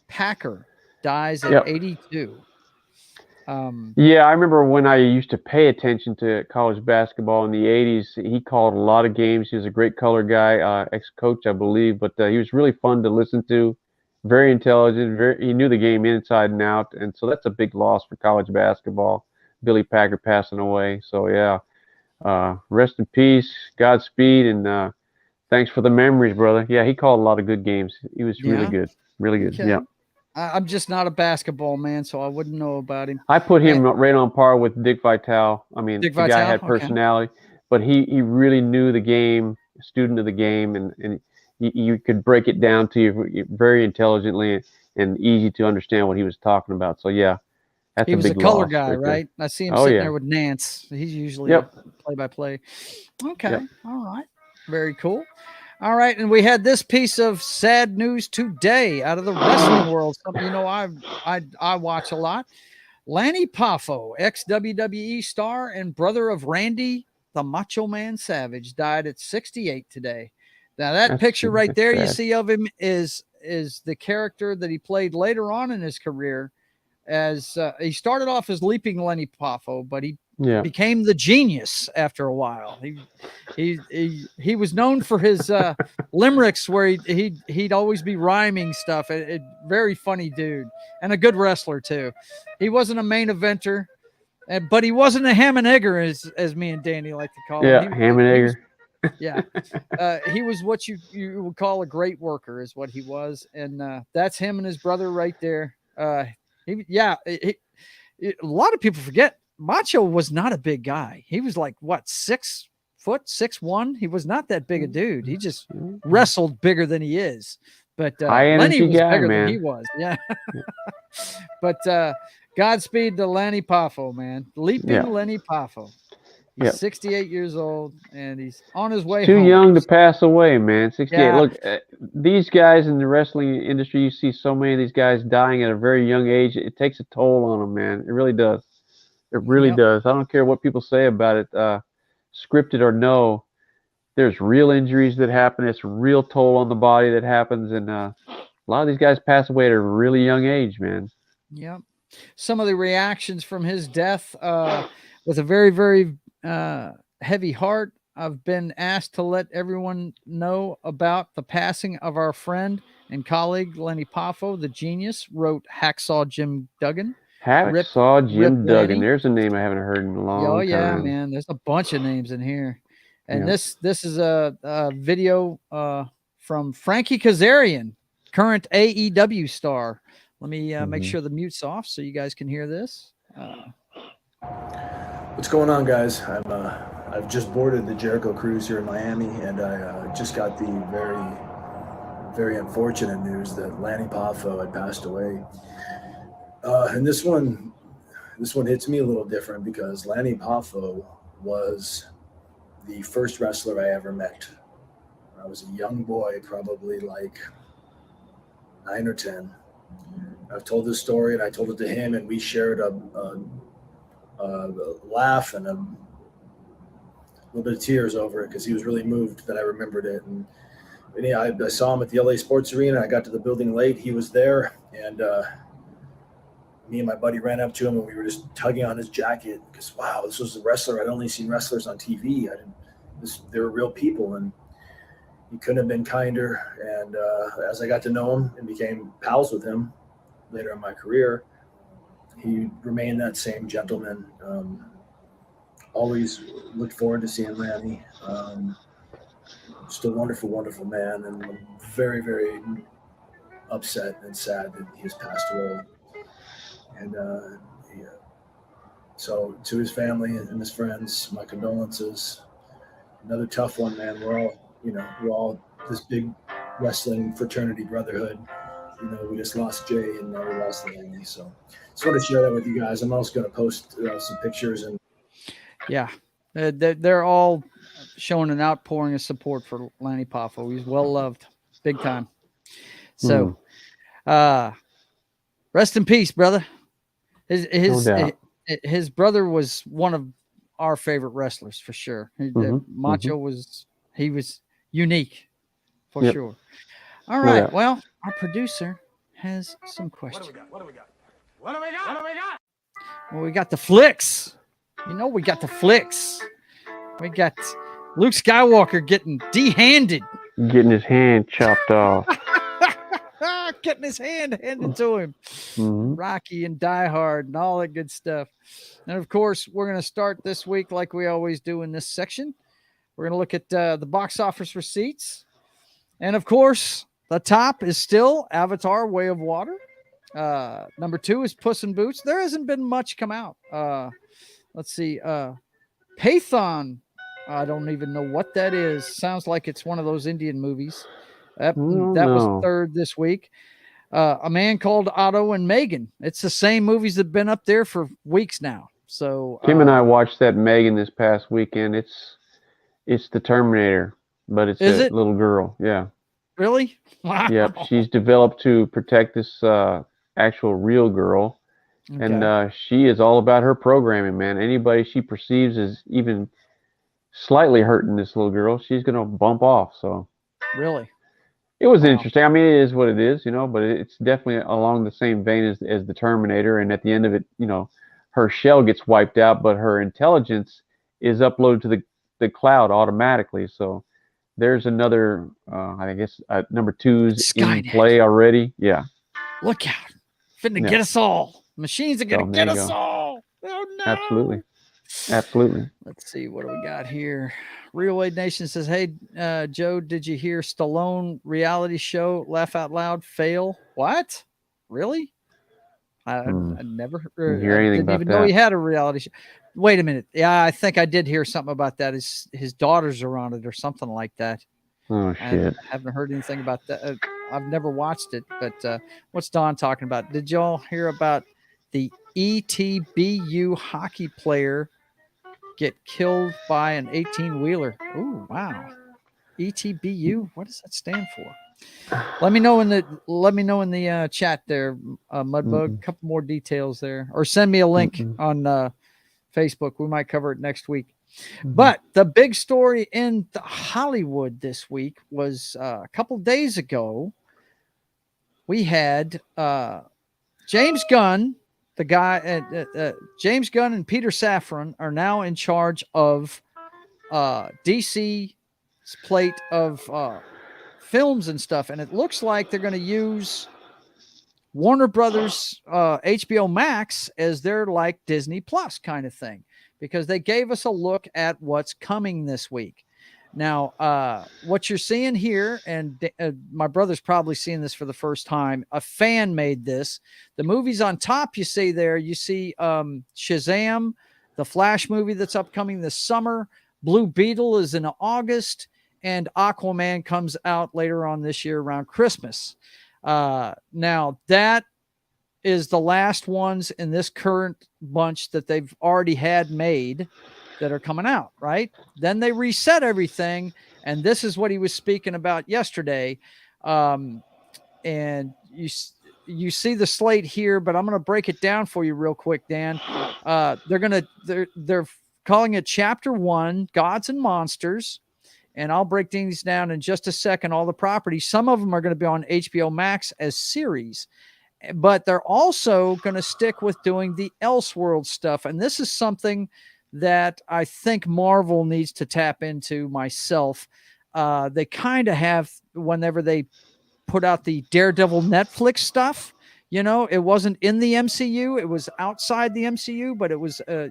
Packer dies at 82. Yeah, I remember when I used to pay attention to college basketball in the 80s. He called a lot of games. He was a great color guy, ex-coach, I believe, but he was really fun to listen to. Very intelligent. He knew the game inside and out, and so that's a big loss for college basketball. Billy Packer passing away. So yeah, rest in peace, Godspeed, and thanks for the memories, brother. Yeah, he called a lot of good games. He was really good, really good. Okay. Yeah. I'm just not a basketball man, so I wouldn't know about him. I put him right on par with Dick Vitale. I mean, the guy had personality, but he really knew the game, student of the game, and you could break it down to you very intelligently and easy to understand what he was talking about. So yeah, that's a big loss. He was a color guy, right? I see him sitting there with Nance. He's usually play-by-play. Okay, all right, very cool. All right, and we had this piece of sad news today out of the wrestling world. Something I watch a lot. Lanny Poffo, ex-WWE star and brother of Randy the Macho Man Savage, died at 68 today. Now that picture right there you see of him is the character that he played later on in his career. As he started off as Leaping Lenny Poffo, but he became the Genius after a while. He was known for his limericks, where he'd always be rhyming stuff. A very funny dude and a good wrestler too. He wasn't a main eventer, but he wasn't a ham and egger, as me and Danny like to call him. Yeah, ham and egger. He was what you would call a great worker, is what he was, and that's him and his brother right there. A lot of people forget Macho was not a big guy. He was like, what, 6 foot, 6'1"? He was not that big a dude. He just wrestled bigger than he is. But Lenny was bigger than he was. Yeah. But Godspeed to Lanny Poffo, man. Leaping Lenny Poffo. He's 68 years old, and he's on his way home. Too young to pass away, man. 68. Look, these guys in the wrestling industry, you see so many of these guys dying at a very young age. It takes a toll on them, man. It really does. It really does. I don't care what people say about it, scripted or no. There's real injuries that happen. It's a real toll on the body that happens, and a lot of these guys pass away at a really young age, man. Yep. Some of the reactions from his death, with a very, very heavy heart. I've been asked to let everyone know about the passing of our friend and colleague Lenny Poffo, the Genius, wrote Hacksaw Jim Duggan. Hacksaw Jim Duggan. There's a name I haven't heard in a long time. Oh yeah, man. There's a bunch of names in here. And this is a video from Frankie Kazarian, current AEW star. Let me make sure the mute's off so you guys can hear this. What's going on, guys? I've just boarded the Jericho cruise here in Miami, and I just got the very, very unfortunate news that Lanny Poffo had passed away. And this one hits me a little different because Lanny Poffo was the first wrestler I ever met. I was a young boy, probably like 9 or 10. I've told this story, and I told it to him, and we shared a laugh and a little bit of tears over it because he was really moved that I remembered it. And I saw him at the LA Sports Arena. I got to the building late. He was there, and me and my buddy ran up to him, and we were just tugging on his jacket because, wow, this was a wrestler. I'd only seen wrestlers on TV. They were real people. And he couldn't have been kinder. And as I got to know him and became pals with him later in my career, he remained that same gentleman. Always looked forward to seeing Lanny. Just a wonderful, wonderful man, and I'm very, very upset and sad that he has passed away. And so to his family and his friends, my condolences. Another tough one, man. We're all this big wrestling fraternity brotherhood. We just lost Jay and now we lost Lanny. So just want to share that with you guys. I'm also going to post some pictures. And yeah, they're all showing an outpouring of support for Lanny Poffo. He's well loved, big time. So, rest in peace, brother. His brother was one of our favorite wrestlers for sure. Macho was unique for sure. All right. Well, our producer has some questions. What do we got? Well, we got the Flix. We got the Flix. We got Luke Skywalker getting de-handed. Getting his hand chopped off. Getting his hand handed to him. Rocky and Die Hard and all that good stuff. And of course, we're going to start this week like we always do in this section. We're going to look at the box office receipts. And of course, the top is still Avatar: Way of Water. Number 2 is Puss in Boots. There hasn't been much come out. Let's see. Python. I don't even know what that is. Sounds like it's one of those Indian movies. That was third this week. A Man Called Otto and Megan. It's the same movies that have been up there for weeks now. So Kim and I watched that Megan this past weekend. It's the Terminator, but it's a little girl. Yeah. Really? Wow. Yep. She's developed to protect this actual real girl. Okay. And she is all about her programming, man. Anybody she perceives as even slightly hurting this little girl, she's going to bump off. So really? It was interesting. I mean, it is what it is, but it's definitely along the same vein as the Terminator. And at the end of it, her shell gets wiped out, but her intelligence is uploaded to the cloud automatically. So there's another, I guess, number 2's in play already. Yeah. Look out. Finna get us all. Machines are going to get us all. Oh, no. Absolutely. Let's see. What do we got here? Real Wade Nation says, hey, Joe, did you hear Stallone reality show Laugh Out Loud fail? What? Really? I never hear anything about that. Didn't even know he had a reality show. Wait a minute. Yeah, I think I did hear something about that. His daughters are on it or something like that. Oh, shit. I haven't heard anything about that. I've never watched it, but what's Don talking about? Did y'all hear about the ETBU hockey player get killed by an 18-wheeler? Oh, wow. ETBU, what does that stand for? Let me know in the chat there, Mudbug. A couple more details there, or send me a link on Facebook. We might cover it next week. But the big story in Hollywood this week was a couple days ago. We had James Gunn. The guy, James Gunn and Peter Safran are now in charge of DC's plate of films and stuff. And it looks like they're going to use Warner Brothers HBO Max as their like Disney Plus kind of thing, because they gave us a look at what's coming this week. Now, what you're seeing here, and my brother's probably seeing this for the first time, a fan made this. The movies on top you see there, you see Shazam, the Flash movie that's upcoming this summer. Blue Beetle is in August, and Aquaman comes out later on this year around Christmas. Now, that is the last ones in this current bunch that they've already had made that are coming out, right? Then they reset everything, and this is what he was speaking about yesterday. And you see the slate here, but I'm going to break it down for you real quick, Dan. They're calling it Chapter 1, Gods and Monsters, and I'll break these down in just a second. All the properties, some of them are going to be on HBO Max as series, but they're also going to stick with doing the Elseworld stuff, and this is something that I think Marvel needs to tap into myself. they kind of have whenever they put out the Daredevil Netflix stuff. It wasn't in the MCU. It was outside the MCU, but it was, a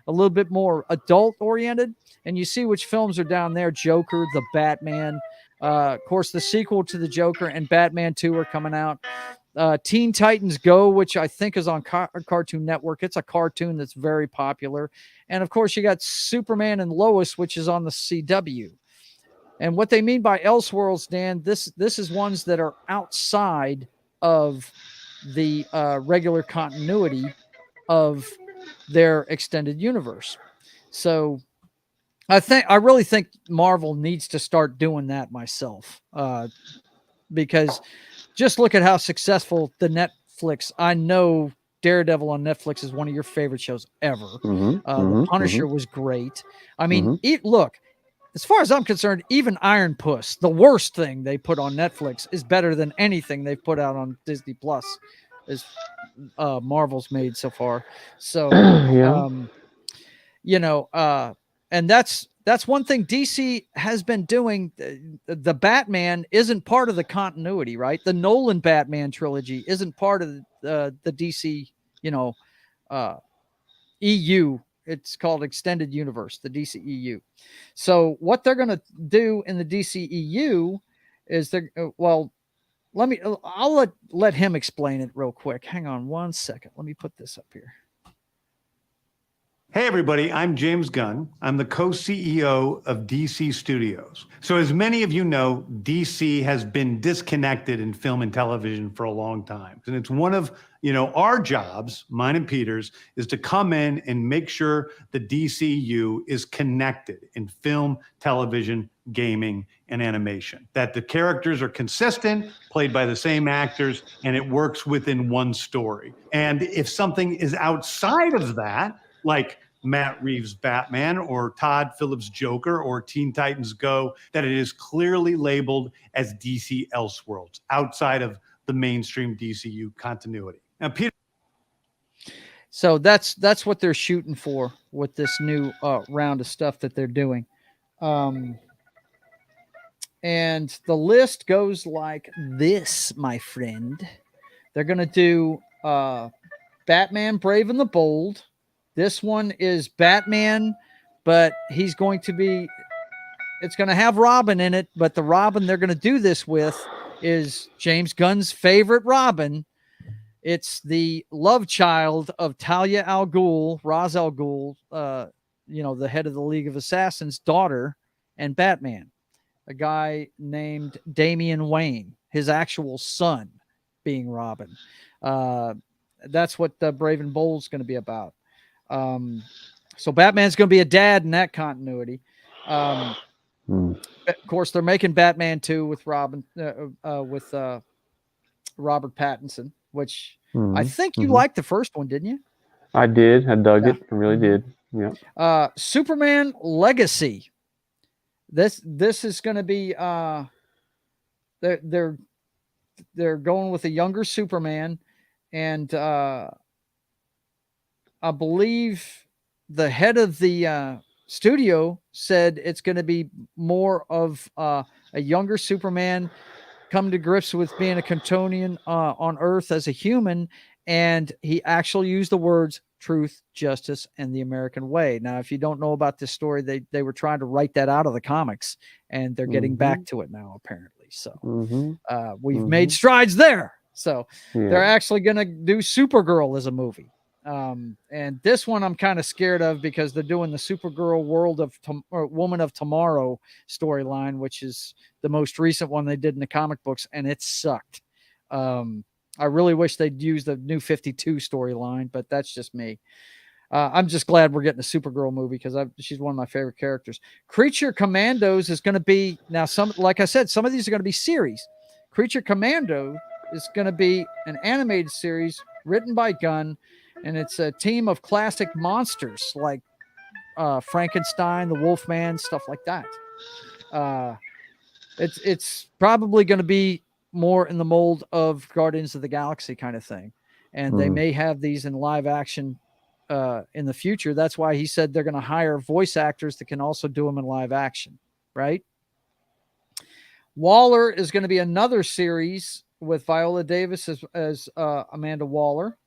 little bit more adult oriented. And you see which films are down there: Joker, The Batman. Of course, the sequel to the Joker and Batman 2 are coming out. Teen Titans Go, which I think is on Cartoon Network. It's a cartoon that's very popular. And of course, you got Superman and Lois, which is on the CW. And what they mean by Elseworlds, Dan, this is ones that are outside of the regular continuity of their extended universe. So I really think Marvel needs to start doing that myself, because just look at how successful the Netflix. I know Daredevil on Netflix is one of your favorite shows ever. The Punisher was great. I mean, look, as far as I'm concerned, even Iron Puss, the worst thing they put on Netflix, is better than anything they've put out on Disney Plus, as Marvel's made so far. So, and that's one thing DC has been doing. The Batman isn't part of the continuity, right? The Nolan Batman trilogy isn't part of the DC, EU. It's called Extended Universe, the DCEU. So what they're going to do in the DCEU is I'll let him explain it real quick. Hang on one second. Let me put this up here. Hey, everybody, I'm James Gunn. I'm the co-CEO of DC Studios. So as many of you know, DC has been disconnected in film and television for a long time. And it's one of, our jobs, mine and Peter's, is to come in and make sure the DCU is connected in film, television, gaming, and animation. That the characters are consistent, played by the same actors, and it works within one story. And if something is outside of that, like Matt Reeves' Batman or Todd Phillips' Joker or Teen Titans Go, that it is clearly labeled as DC Elseworlds, outside of the mainstream DCU continuity. Now, Peter. So that's what they're shooting for with this new round of stuff that they're doing. And the list goes like this, my friend. They're going to do Batman Brave and the Bold. This one is Batman, but it's going to have Robin in it, but the Robin they're going to do this with is James Gunn's favorite Robin. It's the love child of Talia al Ghul, Ra's al Ghul, the head of the League of Assassins' daughter, and Batman, a guy named Damian Wayne, his actual son, being Robin. That's what the Brave and Bold is going to be about. So Batman's going to be a dad in that continuity. Of course, they're making Batman 2 with Robert Pattinson, which I think you liked the first one, didn't you? I did. I dug it. I really did. Yeah. Superman Legacy. This is going to be they're going with a younger Superman, and I believe the head of the studio said it's going to be more of a younger Superman come to grips with being a Kryptonian on Earth as a human. And he actually used the words truth, justice, and the American way. Now, if you don't know about this story, they were trying to write that out of the comics, and they're getting back to it now, apparently. So we've made strides there. So they're actually going to do Supergirl as a movie. And this one I'm kind of scared of because they're doing the Supergirl Woman of Tomorrow storyline, which is the most recent one they did in the comic books, and it sucked. I really wish they'd use the New 52 storyline, but that's just me. I'm just glad we're getting a Supergirl movie because she's one of my favorite characters. Creature Commandos is going to be now like I said, some of these are going to be series. Creature Commando is going to be an animated series written by Gunn. And it's a team of classic monsters like Frankenstein, the Wolfman, stuff like that. It's probably going to be more in the mold of Guardians of the Galaxy kind of thing. And they may have these in live action in the future. That's why he said they're going to hire voice actors that can also do them in live action, right? Waller is going to be another series with Viola Davis as Amanda Waller.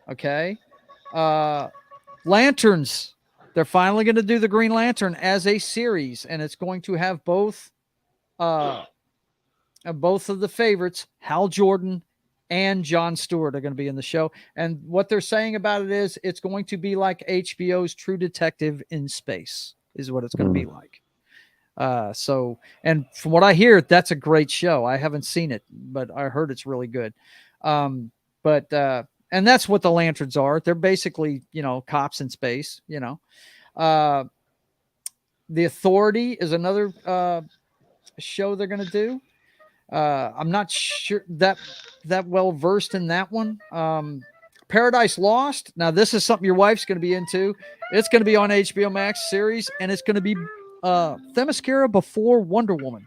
Okay. Lanterns. They're finally going to do the Green Lantern as a series, and it's going to have both of the favorites, Hal Jordan and Jon Stewart, are going to be in the show. And what they're saying about it is it's going to be like HBO's True Detective in space, is what it's going to be like. So, and from what I hear, that's a great show. I haven't seen it, but I heard it's really good. And that's what the Lanterns are. They're basically, cops in space, The Authority is another show they're going to do. I'm not sure that well versed in that one. Paradise Lost. Now, this is something your wife's going to be into. It's going to be on HBO Max series, and it's going to be Themyscira before Wonder Woman.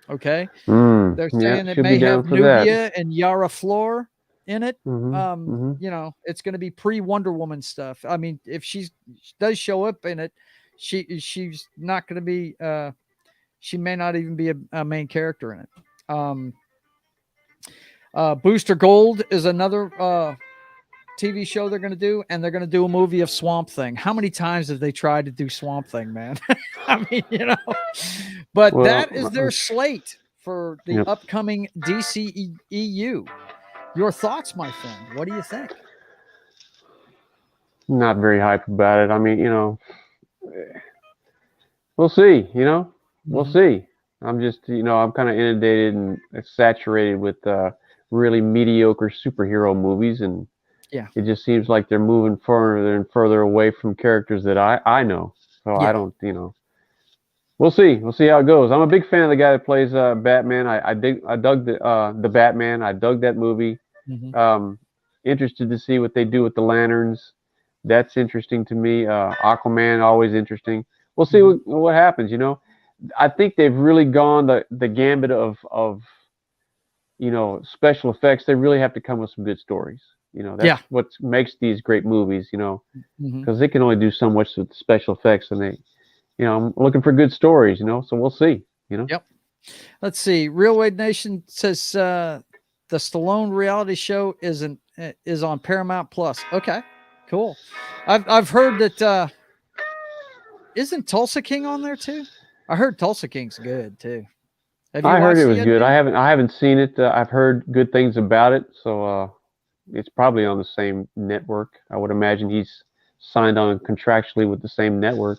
Okay. They're saying it may have Nubia and Yara Flor in it. It's going to be pre-Wonder Woman stuff. I mean, if she does show up in it, she's not going to be she may not even be a main character in it. Booster Gold is another TV show they're going to do, and they're going to do a movie of Swamp Thing. How many times have they tried to do Swamp Thing, man? I mean, but that is their slate for the upcoming DCEU. Your thoughts, my friend? What do you think? Not very hyped about it. I mean, we'll see, we'll see. I'm just, I'm kind of inundated and saturated with really mediocre superhero movies, and it just seems like they're moving further and further away from characters that I know. So I don't, we'll see. We'll see how it goes. I'm a big fan of the guy that plays Batman. I dug the Batman. I dug that movie. Interested to see what they do with the Lanterns. That's interesting to me. Aquaman, always interesting. We'll see what happens. I think they've really gone the gambit of special effects. They really have to come with some good stories. That's what makes these great movies. Because they can only do so much with special effects, and they, I'm looking for good stories. So we'll see. Yep. Let's see. Real Wade Nation says the Stallone reality show is on Paramount Plus. Okay, cool. I've heard that. Isn't Tulsa King on there too? I heard Tulsa King's good too. I heard it was good. I haven't seen it. I've heard good things about it. So it's probably on the same network. I would imagine he's signed on contractually with the same network.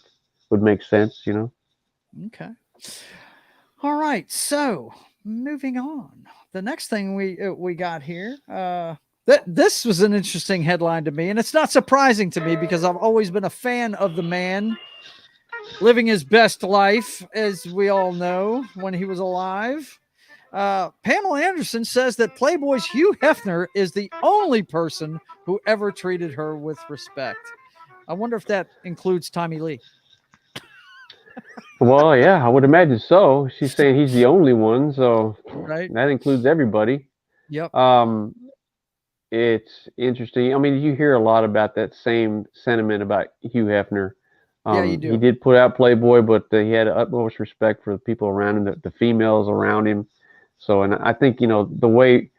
Would make sense, Okay. All right. So moving on. The next thing we got here. This was an interesting headline to me, and it's not surprising to me because I've always been a fan of the man living his best life, as we all know, when he was alive. Pamela Anderson says that Playboy's Hugh Hefner is the only person who ever treated her with respect. I wonder if that includes Tommy Lee. Well, yeah, I would imagine so. She's saying he's the only one, so right. That includes everybody. Yep. It's interesting. I mean, you hear a lot about that same sentiment about Hugh Hefner. Yeah, you do. He did put out Playboy, but he had utmost respect for the people around him, the females around him. So, and I think, the way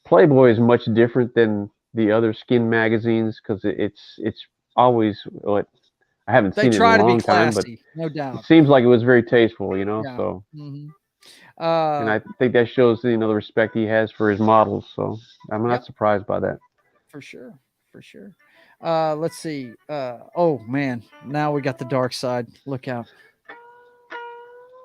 Playboy is much different than the other skin magazines, because it's always what I haven't seen it in a long time, but no doubt. It seems like it was very tasteful, Yeah. So. And I think that shows, the respect he has for his models. So I'm not surprised by that. For sure. Let's see. Oh man, now we got the dark side. Look out.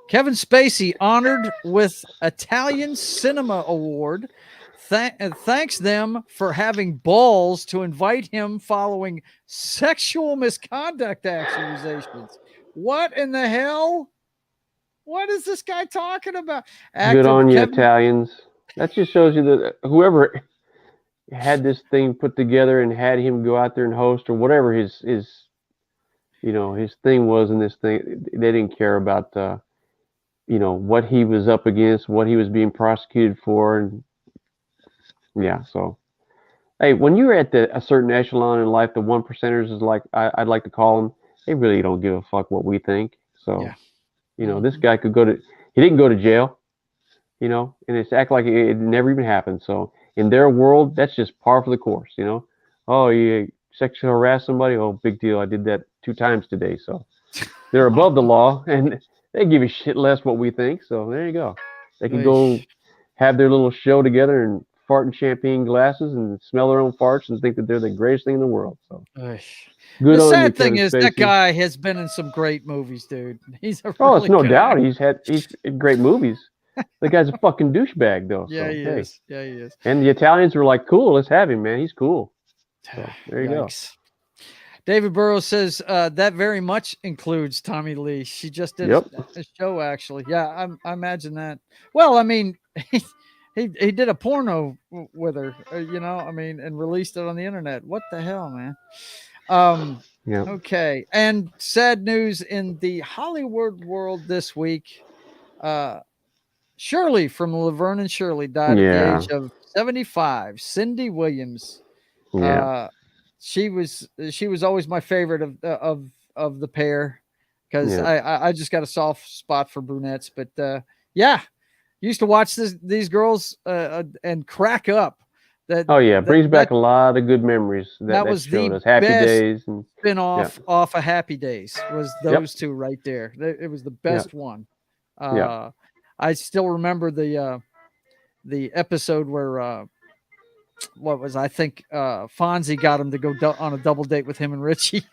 Kevin Spacey honored with Italian Cinema Award. Thanks them for having balls to invite him following sexual misconduct accusations. What in the hell? What is this guy talking about? Good on you, Italians. That just shows you that whoever had this thing put together and had him go out there and host or whatever his thing was in this thing, they didn't care about what he was up against, what he was being prosecuted for, and so hey, when you're at a certain echelon in life, the 1%ers is like I'd like to call them. They really don't give a fuck what we think. So. This guy could he didn't go to jail. you know, and it's act like it never even happened. So in their world, that's just par for the course, you know. Oh, you sexually harass somebody? Oh, big deal. I did that 2 times today. So they're above the law, and they give a shit less what we think. So there you go. They can go have their little show together and fart in champagne glasses and smell their own farts and think that they're the greatest thing in the world. So good The on you, sad thing Kevin is Spacey. that guy has been in some great movies, dude. He's a Oh, really it's no good doubt actor. he's in great movies. The guy's a fucking douchebag though. Yeah, So he hey. is. Yeah, he is. And the Italians were like, cool, let's have him, man. He's cool. So there you go. David Burrows says that very much includes Tommy Lee. She just did a show, actually. Yeah, I imagine that. Well, I mean, he did a porno with her, you know. I mean, and released it on the internet. What the hell, man? Okay. And sad news in the Hollywood world this week. Shirley from Laverne and Shirley died at the age of 75. Cindy Williams. She was always my favorite of the pair, because I just got a soft spot for brunettes. But used to watch these girls and crack up. Brings back a lot of good memories. That was show. the Those Happy best Days and spin-off off of Happy Days was those two right there. It was the best one. I still remember the episode where I think Fonzie got him to go on a double date with him and Richie.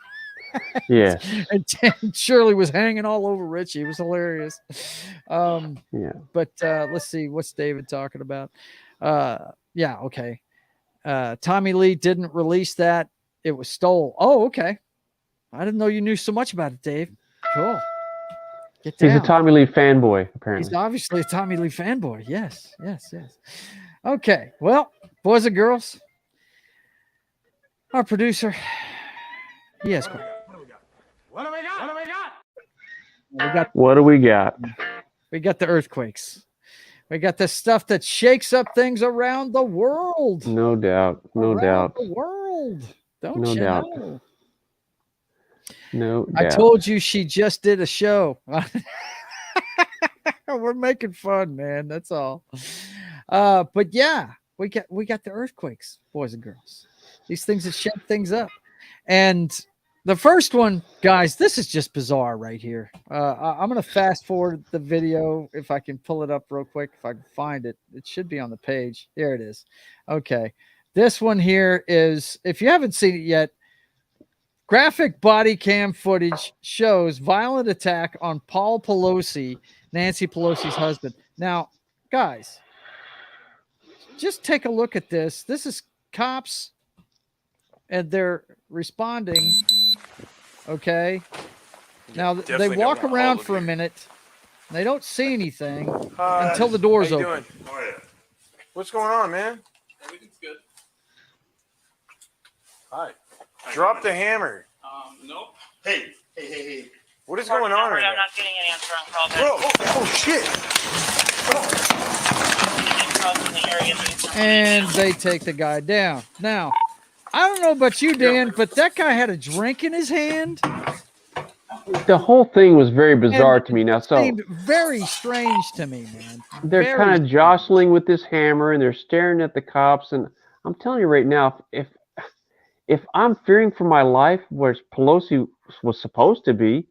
Yeah. And Shirley was hanging all over Richie. It was hilarious. But let's see, what's David talking about? Okay. Tommy Lee didn't release that. It was stole. Oh, okay. I didn't know you knew so much about it, Dave. Cool. Get down. He's a Tommy Lee fanboy, apparently. He's obviously a Tommy Lee fanboy. Yes. Okay. Well, boys and girls, our producer, he has questions. What do we got? What do we got? What do we got? We got the earthquakes. We got the stuff that shakes up things around the world. No doubt. No doubt. The world. Don't no you doubt. know? No doubt. I told you she just did a show. We're making fun, man. That's all. But yeah, we got the earthquakes, boys and girls. These things that shake things up. And the first one, guys, this is just bizarre right here. I'm going to fast forward the video if I can pull it up real quick. If I can find it, it should be on the page. There it is. Okay. This one here is, if you haven't seen it yet, graphic body cam footage shows violent attack on Paul Pelosi, Nancy Pelosi's husband. Now, guys, just take a look at this. This is cops, and they're responding. Okay. Now, they walk around for a minute. They don't see anything until the door's open. What's going on, man? Everything's good. Hi. Drop the hammer. Nope. Hey. What is going on right now? I'm not getting an answer on call back. Oh, shit. And they take the guy down. Now, I don't know about you, Dan, but that guy had a drink in his hand. The whole thing was very bizarre to me. Now, so seemed very strange to me, man. They're kind of jostling with this hammer, and they're staring at the cops. And I'm telling you right now, if I'm fearing for my life, where Pelosi was supposed to be,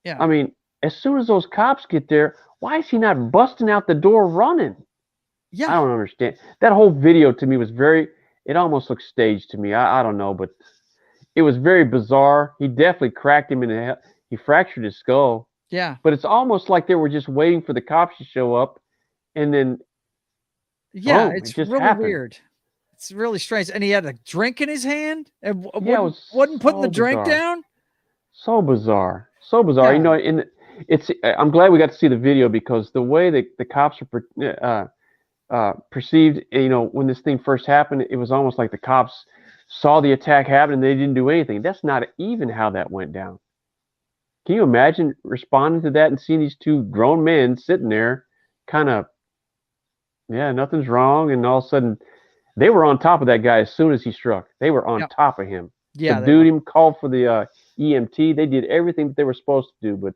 I mean, as soon as those cops get there, why is he not busting out the door running? I don't understand. That whole video to me was it almost looked staged to me. I don't know, but it was very bizarre. He definitely cracked him in the head. He fractured his skull. Yeah. But it's almost like they were just waiting for the cops to show up, and then it's just really happened. Weird. It's really strange. And he had a drink in his hand and so wasn't putting the drink bizarre. down. So bizarre. So bizarre. Yeah. You know, I'm glad we got to see the video, because the way that the cops are perceived, you know, when this thing first happened, it was almost like the cops saw the attack happen and they didn't do anything. That's not even how that went down. Can you imagine responding to that and seeing these two grown men sitting there kind of, nothing's wrong, and all of a sudden they were on top of that guy as soon as he struck. They were on top of him. Yeah. Subdued him, called for the EMT. They did everything that they were supposed to do, but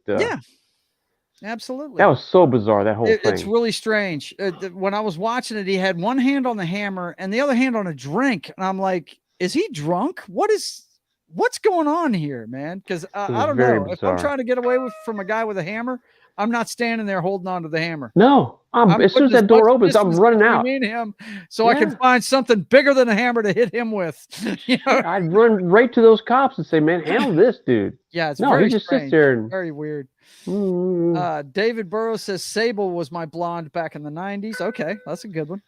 Absolutely. That was so bizarre, that whole thing. It's really strange. When I was watching it, he had one hand on the hammer and the other hand on a drink. And I'm like, is he drunk? What's going on here, man? Because I don't very know. If I'm bizarre. trying to get away from a guy with a hammer, I'm not standing there holding on to the hammer. No, I'm as soon as putting that door much opens, I'm distance running between out. me and him so I can Yeah. find something bigger than a hammer to hit him with. You know? I'd run right to those cops and say, "Man, handle this dude." Yeah, it's No, very he just strange. sits there and Very weird. mm, David Burrows says Sable was my blonde back in the 90s. Okay, that's a good one.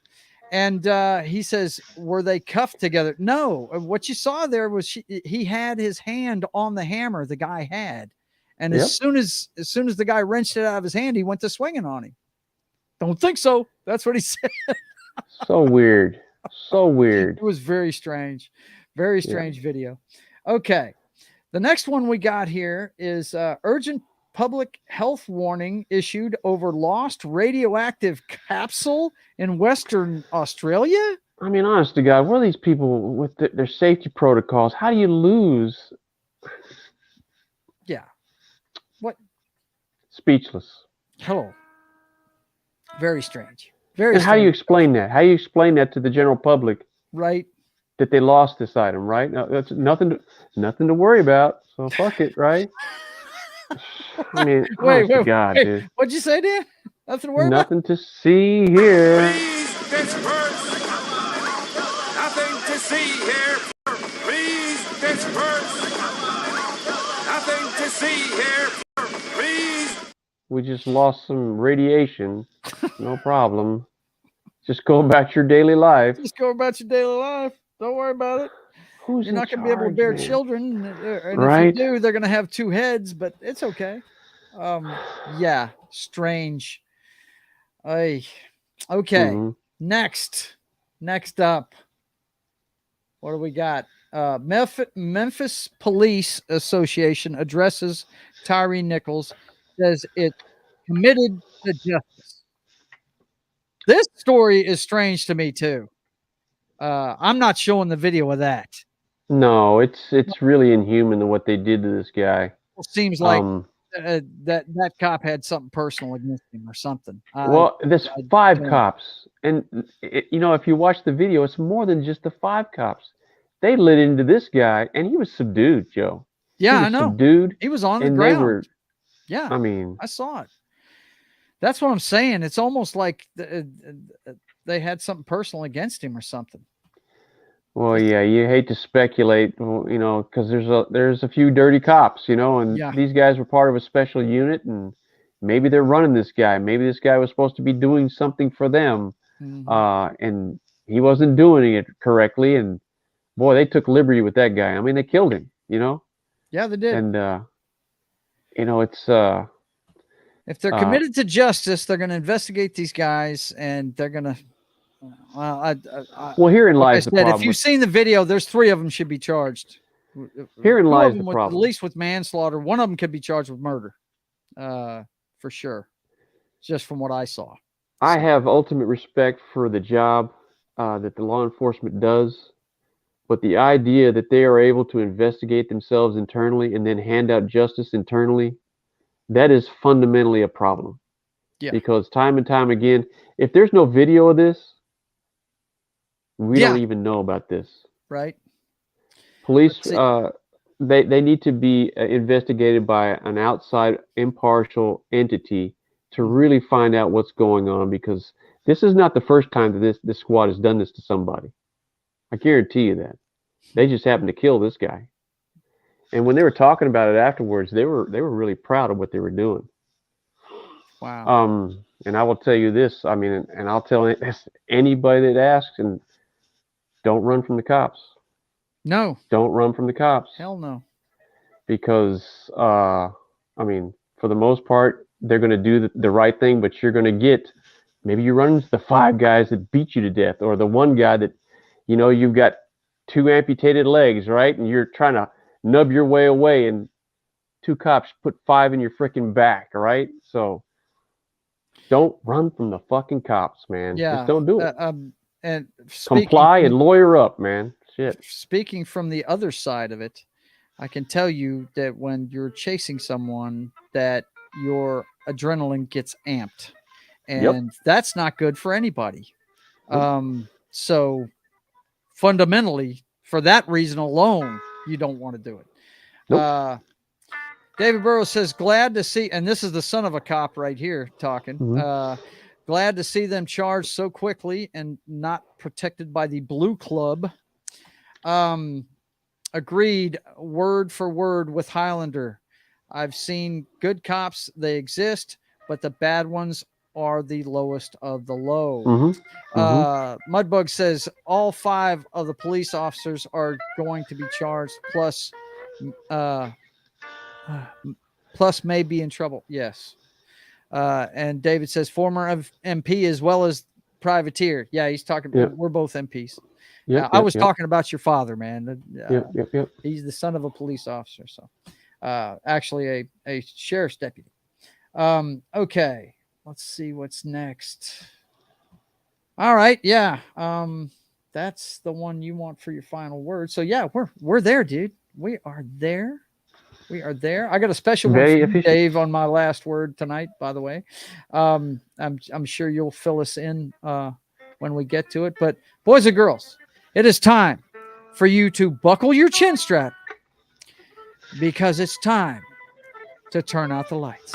And he says, were they cuffed together? No. What you saw there was he had his hand on the hammer the guy had. And Yep. as soon as the guy wrenched it out of his hand, he went to swinging on him. Don't think so. That's what he said. so weird. So weird. It was very strange. Very strange video. Okay. The next one we got here is urgent public health warning issued over lost radioactive capsule in Western Australia. I mean, honest to God, what are these people with their safety protocols? How do you lose? Yeah. What? Speechless. Hello. Very strange. Very And strange. how do you explain that? How do you explain that to the general public? Right. That they lost this item, right? No, that's nothing to worry about. So fuck it, right? I mean, honest to God, dude. What'd you say, Dan? Nothing to worry about? Nothing to see here. Please disperse. Nothing to see here. Please disperse. Nothing to see here. Please. We just lost some radiation. No problem. Just go about your daily life. Just go about your daily life. Don't worry about it. Who's You're not going to be able to charge, bear man? children. And Right? if you do, they're going to have two heads, but it's okay. Yeah, strange. Okay. Mhm. Next up. What do we got? Memphis Police Association addresses Tyree Nichols, says it committed to justice. This story is strange to me too. I'm not showing the video of that. No, it's really inhuman what they did to this guy. It seems like that cop had something personal against him or something. Well, there's 5 cops, and if you watch the video, it's more than just the 5 cops. They lit into this guy, and he was subdued, Joe. Yeah, He was I know. Subdued, He was on the and ground. they were. Yeah, I mean, I saw it. That's what I'm saying. It's almost like they had something personal against him or something. well, yeah, you hate to speculate, because there's a few dirty cops, and Yeah. these guys were part of a special unit, and maybe they're running this guy. Maybe this guy was supposed to be doing something for them, and he wasn't doing it correctly. And boy, they took liberty with that guy. I mean, they killed him. Yeah, they did. And it's if they're committed to justice, they're going to investigate these guys, and they're going to. Well, herein lies the problem. If you've seen the video, there's 3 of them should be charged. Herein 2 lies of them the problem. At least with manslaughter. One of them could be charged with murder, for sure. Just from what I saw. I have ultimate respect for the job that the law enforcement does, but the idea that they are able to investigate themselves internally and then hand out justice internally, that is fundamentally a problem. Yeah. Because time and time again, if there's no video of this, we don't even know about this. Right. Police, they need to be investigated by an outside impartial entity to really find out what's going on, because this is not the first time that this squad has done this to somebody. I guarantee you that. They just happened to kill this guy. And when they were talking about it afterwards, they were really proud of what they were doing. Wow. And I will tell you this, and I'll tell anybody that asks, and don't run from the cops. No. Don't run from the cops. Hell no. Because, for the most part, they're going to do the right thing, but you're going to get, maybe you run into the 5 guys that beat you to death, or the one guy that, you've got 2 amputated legs, right? And you're trying to nub your way away, and 2 cops put 5 in your freaking back, right? So don't run from the fucking cops, man. Yeah. Just don't do it. And comply and lawyer up, man. Shit. Speaking from the other side of it, I can tell you that when you're chasing someone that your adrenaline gets amped, and that's not good for anybody. So fundamentally, for that reason alone, you don't want to do it. David Burrows says, glad to see, and this is the son of a cop right here talking. Glad to see them charged so quickly and not protected by the Blue Club. Agreed, word for word with Hylunder. I've seen good cops, they exist, but the bad ones are the lowest of the low. Mudbug says all 5 of the police officers are going to be charged, plus may be in trouble. Yes. And David says former MP as well as privateer. Yeah, he's talking. We're both MPs. I was talking about your father, man. He's the son of a police officer. So actually a sheriff's deputy. Okay. Let's see what's next. All right. Yeah. That's the one you want for your final word. So yeah, we're there, dude. We are there. We are there. I got a special one for you, Dave, on my last word tonight, by the way. I'm sure you'll fill us in when we get to it. But boys and girls, it is time for you to buckle your chin strap because it's time to turn out the lights.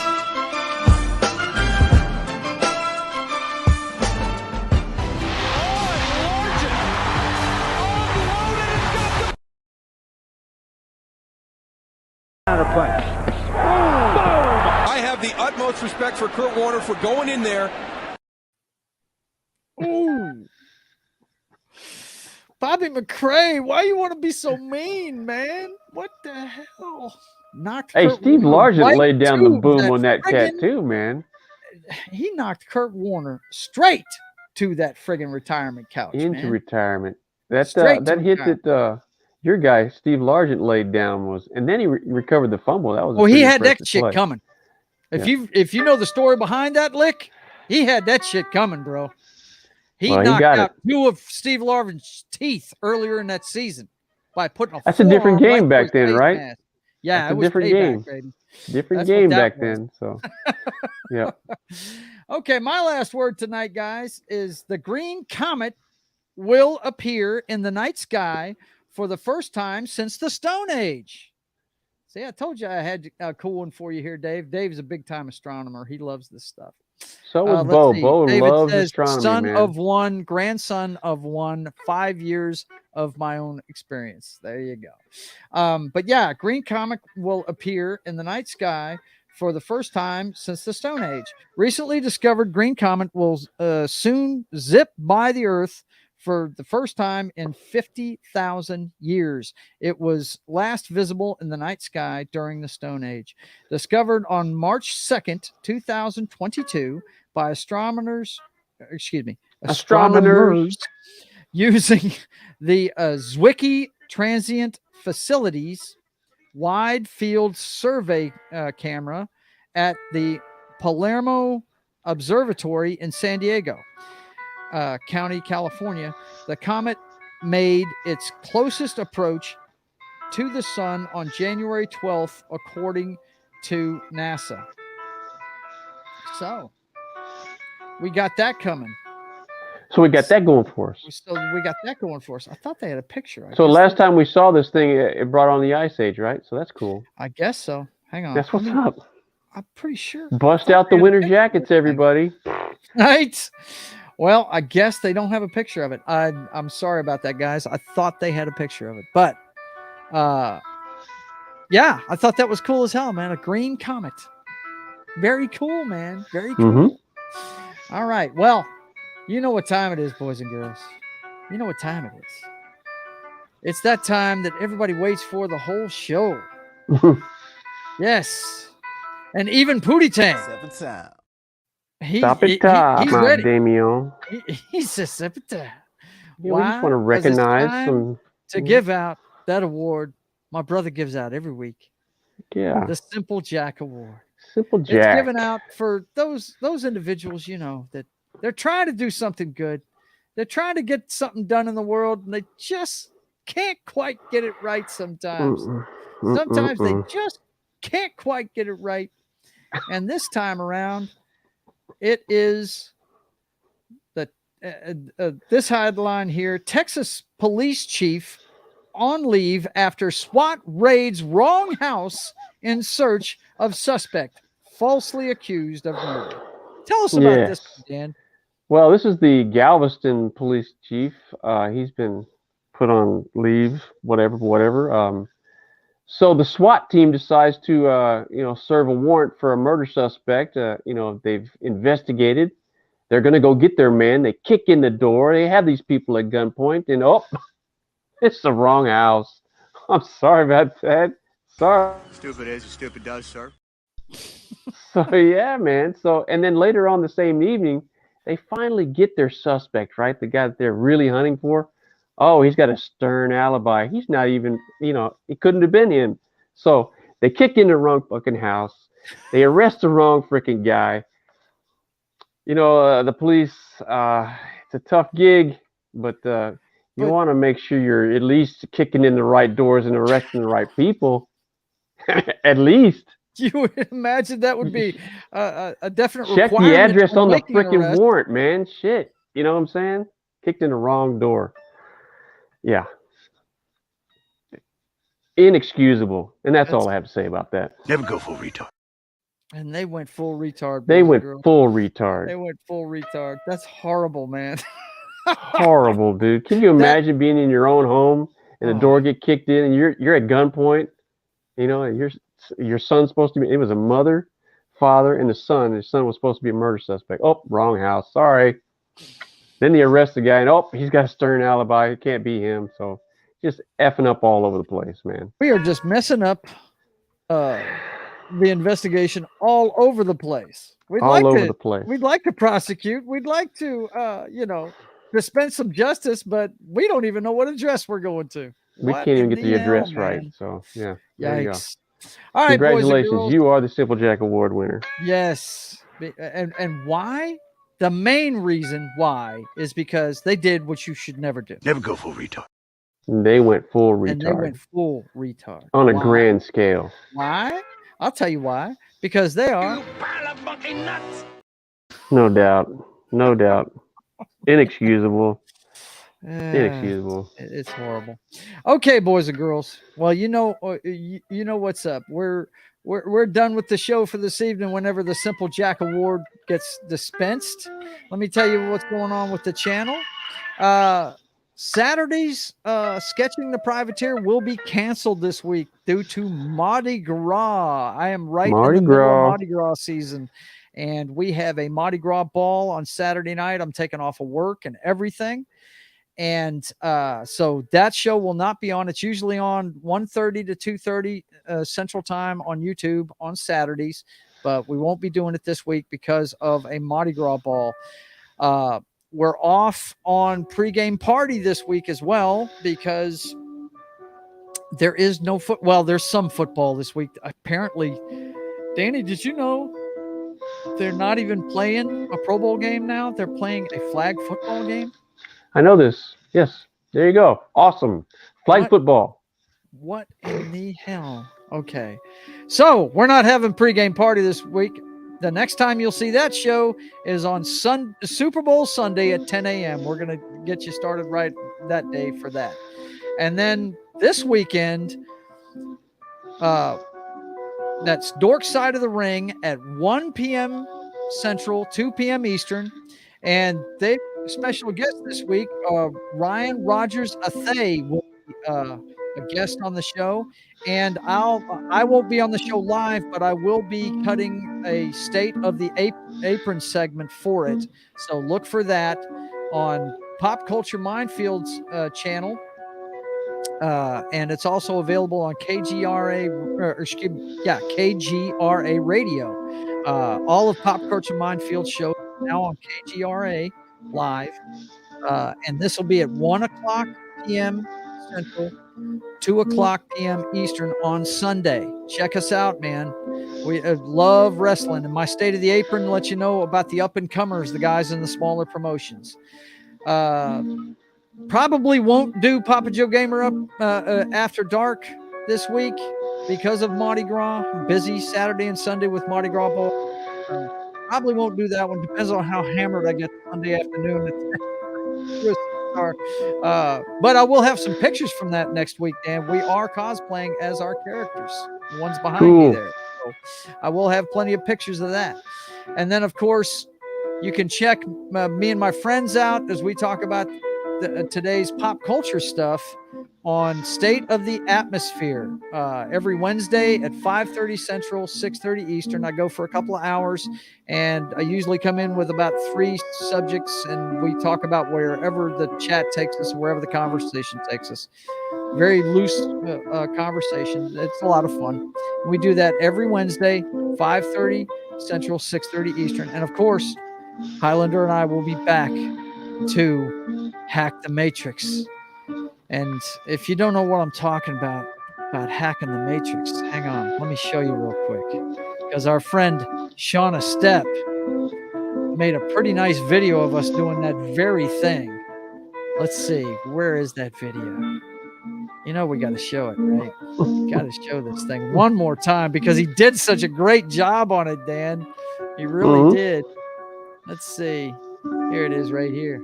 I have the utmost respect for Kurt Warner for going in there. Ooh. Bobby McRae, why you want to be so mean, man? What the hell? Steve Largent laid down the boom on that cat too, man. He knocked Kurt Warner straight to that friggin' retirement couch. Into retirement. That hit that your guy Steve Largent laid down was, and then he recovered the fumble. That was he had that shit coming. If you know the story behind that lick, he had that shit coming, bro. He knocked out 2 of Steve Largent's teeth earlier in that season by putting a. That's a different game back then, right? Mask. Yeah, it was a different game. Baby. Different game back then. So, yeah. Okay, my last word tonight, guys, is the green comet will appear in the night sky for the first time since the Stone Age. See, I told you I had a cool one for you here, Dave. Dave's a big-time astronomer. He loves this stuff. So is Bo. Bo loves astronomy, son man. of one, grandson of one, 5 years of my own experience. There you go. But yeah, green comet will appear in the night sky for the first time since the Stone Age. Recently discovered green comet will soon zip by the Earth for the first time in 50,000 years. It was last visible in the night sky during the Stone Age. Discovered on March 2nd, 2022 by astronomers using the Zwicky Transient Facilities Wide Field Survey camera at the Palermo Observatory in San Diego County, California. The comet made its closest approach to the sun on January 12th, according to NASA. So we got that coming. So we got that going for us. So we got that going for us. I thought they had a picture. So last time we saw this thing, it brought on the Ice Age, right? So that's cool. I guess so. Hang on. That's what's up. I'm pretty sure. Bust out the winter jackets, everybody. Right. Well, I guess they don't have a picture of it. I'm sorry about that, guys. I thought they had a picture of it. But, yeah, I thought that was cool as hell, man. A green comet. Very cool, man. Very cool. All right. Well, you know what time it is, boys and girls. You know what time it is. It's that time that everybody waits for the whole show. Yes. And even Pootie Tang. He's ready. Damien. He says, "Sip it down." Yeah, we just want to recognize some to give out that award. My brother gives out every week. Yeah, the Simple Jack Award. Simple Jack. It's given out for those individuals, you know, that they're trying to do something good. They're trying to get something done in the world, and they just can't quite get it right sometimes. Sometimes they just can't quite get it right. And this time around, it is this headline here: Texas police chief on leave after SWAT raids wrong house in search of suspect falsely accused of murder. Tell us about this, Yes. Dan. Well, this is the Galveston police chief. He's been put on leave, whatever. So the SWAT team decides to, serve a warrant for a murder suspect. They've investigated. They're going to go get their man. They kick in the door. They have these people at gunpoint, and it's the wrong house. I'm sorry about that. Sorry. Stupid is, stupid does, sir. So yeah, man. So and then later on the same evening, they finally get their suspect, right? The guy that they're really hunting for. Oh, he's got a stern alibi. He's not even, it couldn't have been him. So they kick in the wrong fucking house. They arrest the wrong freaking guy. The police, it's a tough gig, but you want to make sure you're at least kicking in the right doors and arresting the right people. At least. You would imagine that would be a definite Check requirement. the address on the making an freaking arrest. warrant, man. Shit. You know what I'm saying? Kicked in the wrong door. Yeah. Inexcusable. And that's all I have to say about that. Never go full retard. And they went full retard. They boys and went girls. full retard. They went full retard. That's horrible, man. Horrible, dude. Can you imagine being in your own home and the door get kicked in and you're at gunpoint? And your son's supposed to be. It was a mother, father, and the son. His son was supposed to be a murder suspect. Oh, wrong house. Sorry. Then they arrest the guy, and he's got a stern alibi. It can't be him. So just effing up all over the place, man. We are just messing up the investigation all over the place. We'd all like over to, the place. We'd like to prosecute. We'd like to, dispense some justice, but we don't even know what address we're going to. We can't even get the address right. So, yeah. There you go. All right, congratulations. boys and girls. You are the Simple Jack Award winner. Yes. And why? The main reason why is because they did what you should never do. Never go full retard. They went full retard. And they went full retard. On a grand scale. Why? I'll tell you why. Because they are. You pile of fucking nuts. No doubt. No doubt. Inexcusable. Inexcusable. It's horrible. Okay, boys and girls. Well, you know what's up. We're done with the show for this evening. Whenever the Simple Jack Award gets dispensed, let me tell you what's going on with the channel. Saturday's Sketching the Privateer will be canceled this week due to Mardi Gras. I am right in the middle of Mardi Gras season, and we have a Mardi Gras ball on Saturday night. I'm taking off of work and everything. And so that show will not be on. It's usually on 1:30 to 2:30 Central Time on YouTube on Saturdays, but we won't be doing it this week because of a Mardi Gras ball. We're off on pregame party this week as well because there is no well, there's some football this week. Apparently, Danny, did you know they're not even playing a Pro Bowl game now? They're playing a flag football game. I know this. Yes. There you go. Awesome. Flag football. What in the hell? Okay. So we're not having pregame party this week. The next time you'll see that show is on Super Bowl Sunday at 10 a.m. We're going to get you started right that day for that. And then this weekend, that's Dork Side of the Ring at 1 p.m. Central, 2 p.m. Eastern. And they special guest this week, Ryan Rogers Athay will be a guest on the show, and I won't be on the show live, but I will be cutting a State of the Apron segment for it. So look for that on Pop Culture Minefield's channel, and it's also available on KGRA Radio. All of Pop Culture Minefield shows now on KGRA live, and this will be at 1 o'clock p.m. Central, 2 o'clock p.m. Eastern on Sunday. Check us out, man. We love wrestling, and my State of the Apron lets you know about the up-and-comers, the guys in the smaller promotions. Probably won't do Papa Joe Gamer Up after dark this week because of Mardi Gras. Busy Saturday and Sunday with Mardi Gras ball. Probably won't do that one. Depends on how hammered I get Sunday afternoon. But I will have some pictures from that next week, Dan. We are cosplaying as our characters. The ones behind me there. So I will have plenty of pictures of that. And then, of course, you can check me and my friends out as we talk about today's pop culture stuff on State of the Atmosphere every Wednesday at 5:30 Central, 6:30 Eastern. I go for a couple of hours, and I usually come in with about 3 subjects, and we talk about wherever the chat takes us, wherever the conversation takes us. Very loose conversation. It's a lot of fun. We do that every Wednesday, 5:30 Central, 6:30 Eastern. And of course, Hylunder and I will be back to hack the Matrix. And if you don't know what I'm talking about hacking the Matrix, hang on. Let me show you real quick. Because our friend Shauna Stepp made a pretty nice video of us doing that very thing. Let's see. Where is that video? You know we got to show it, right? Got to show this thing one more time because he did such a great job on it, Dan. He really did. Let's see. Here it is right here.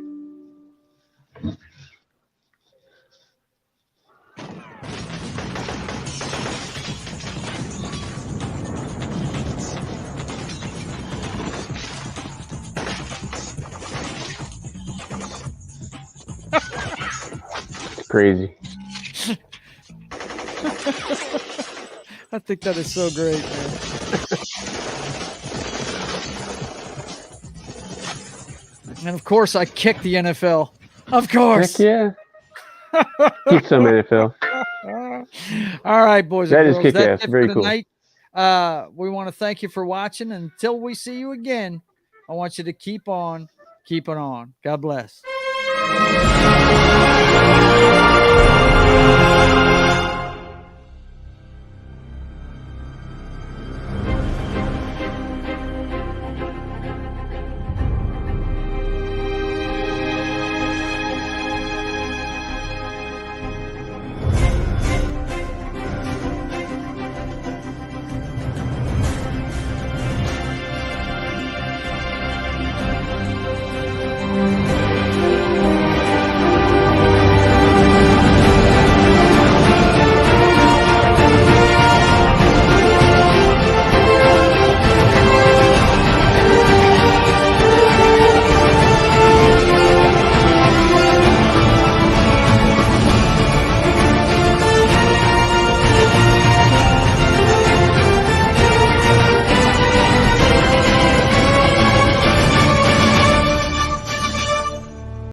Crazy. I think that is so great, man. And of course, I kicked the NFL. Of course. Heck yeah. Keep some NFL. All right, boys and That is girls. kick-ass. That's it Very for cool. tonight. We want to thank you for watching. Until we see you again, I want you to keep on keeping on. God bless.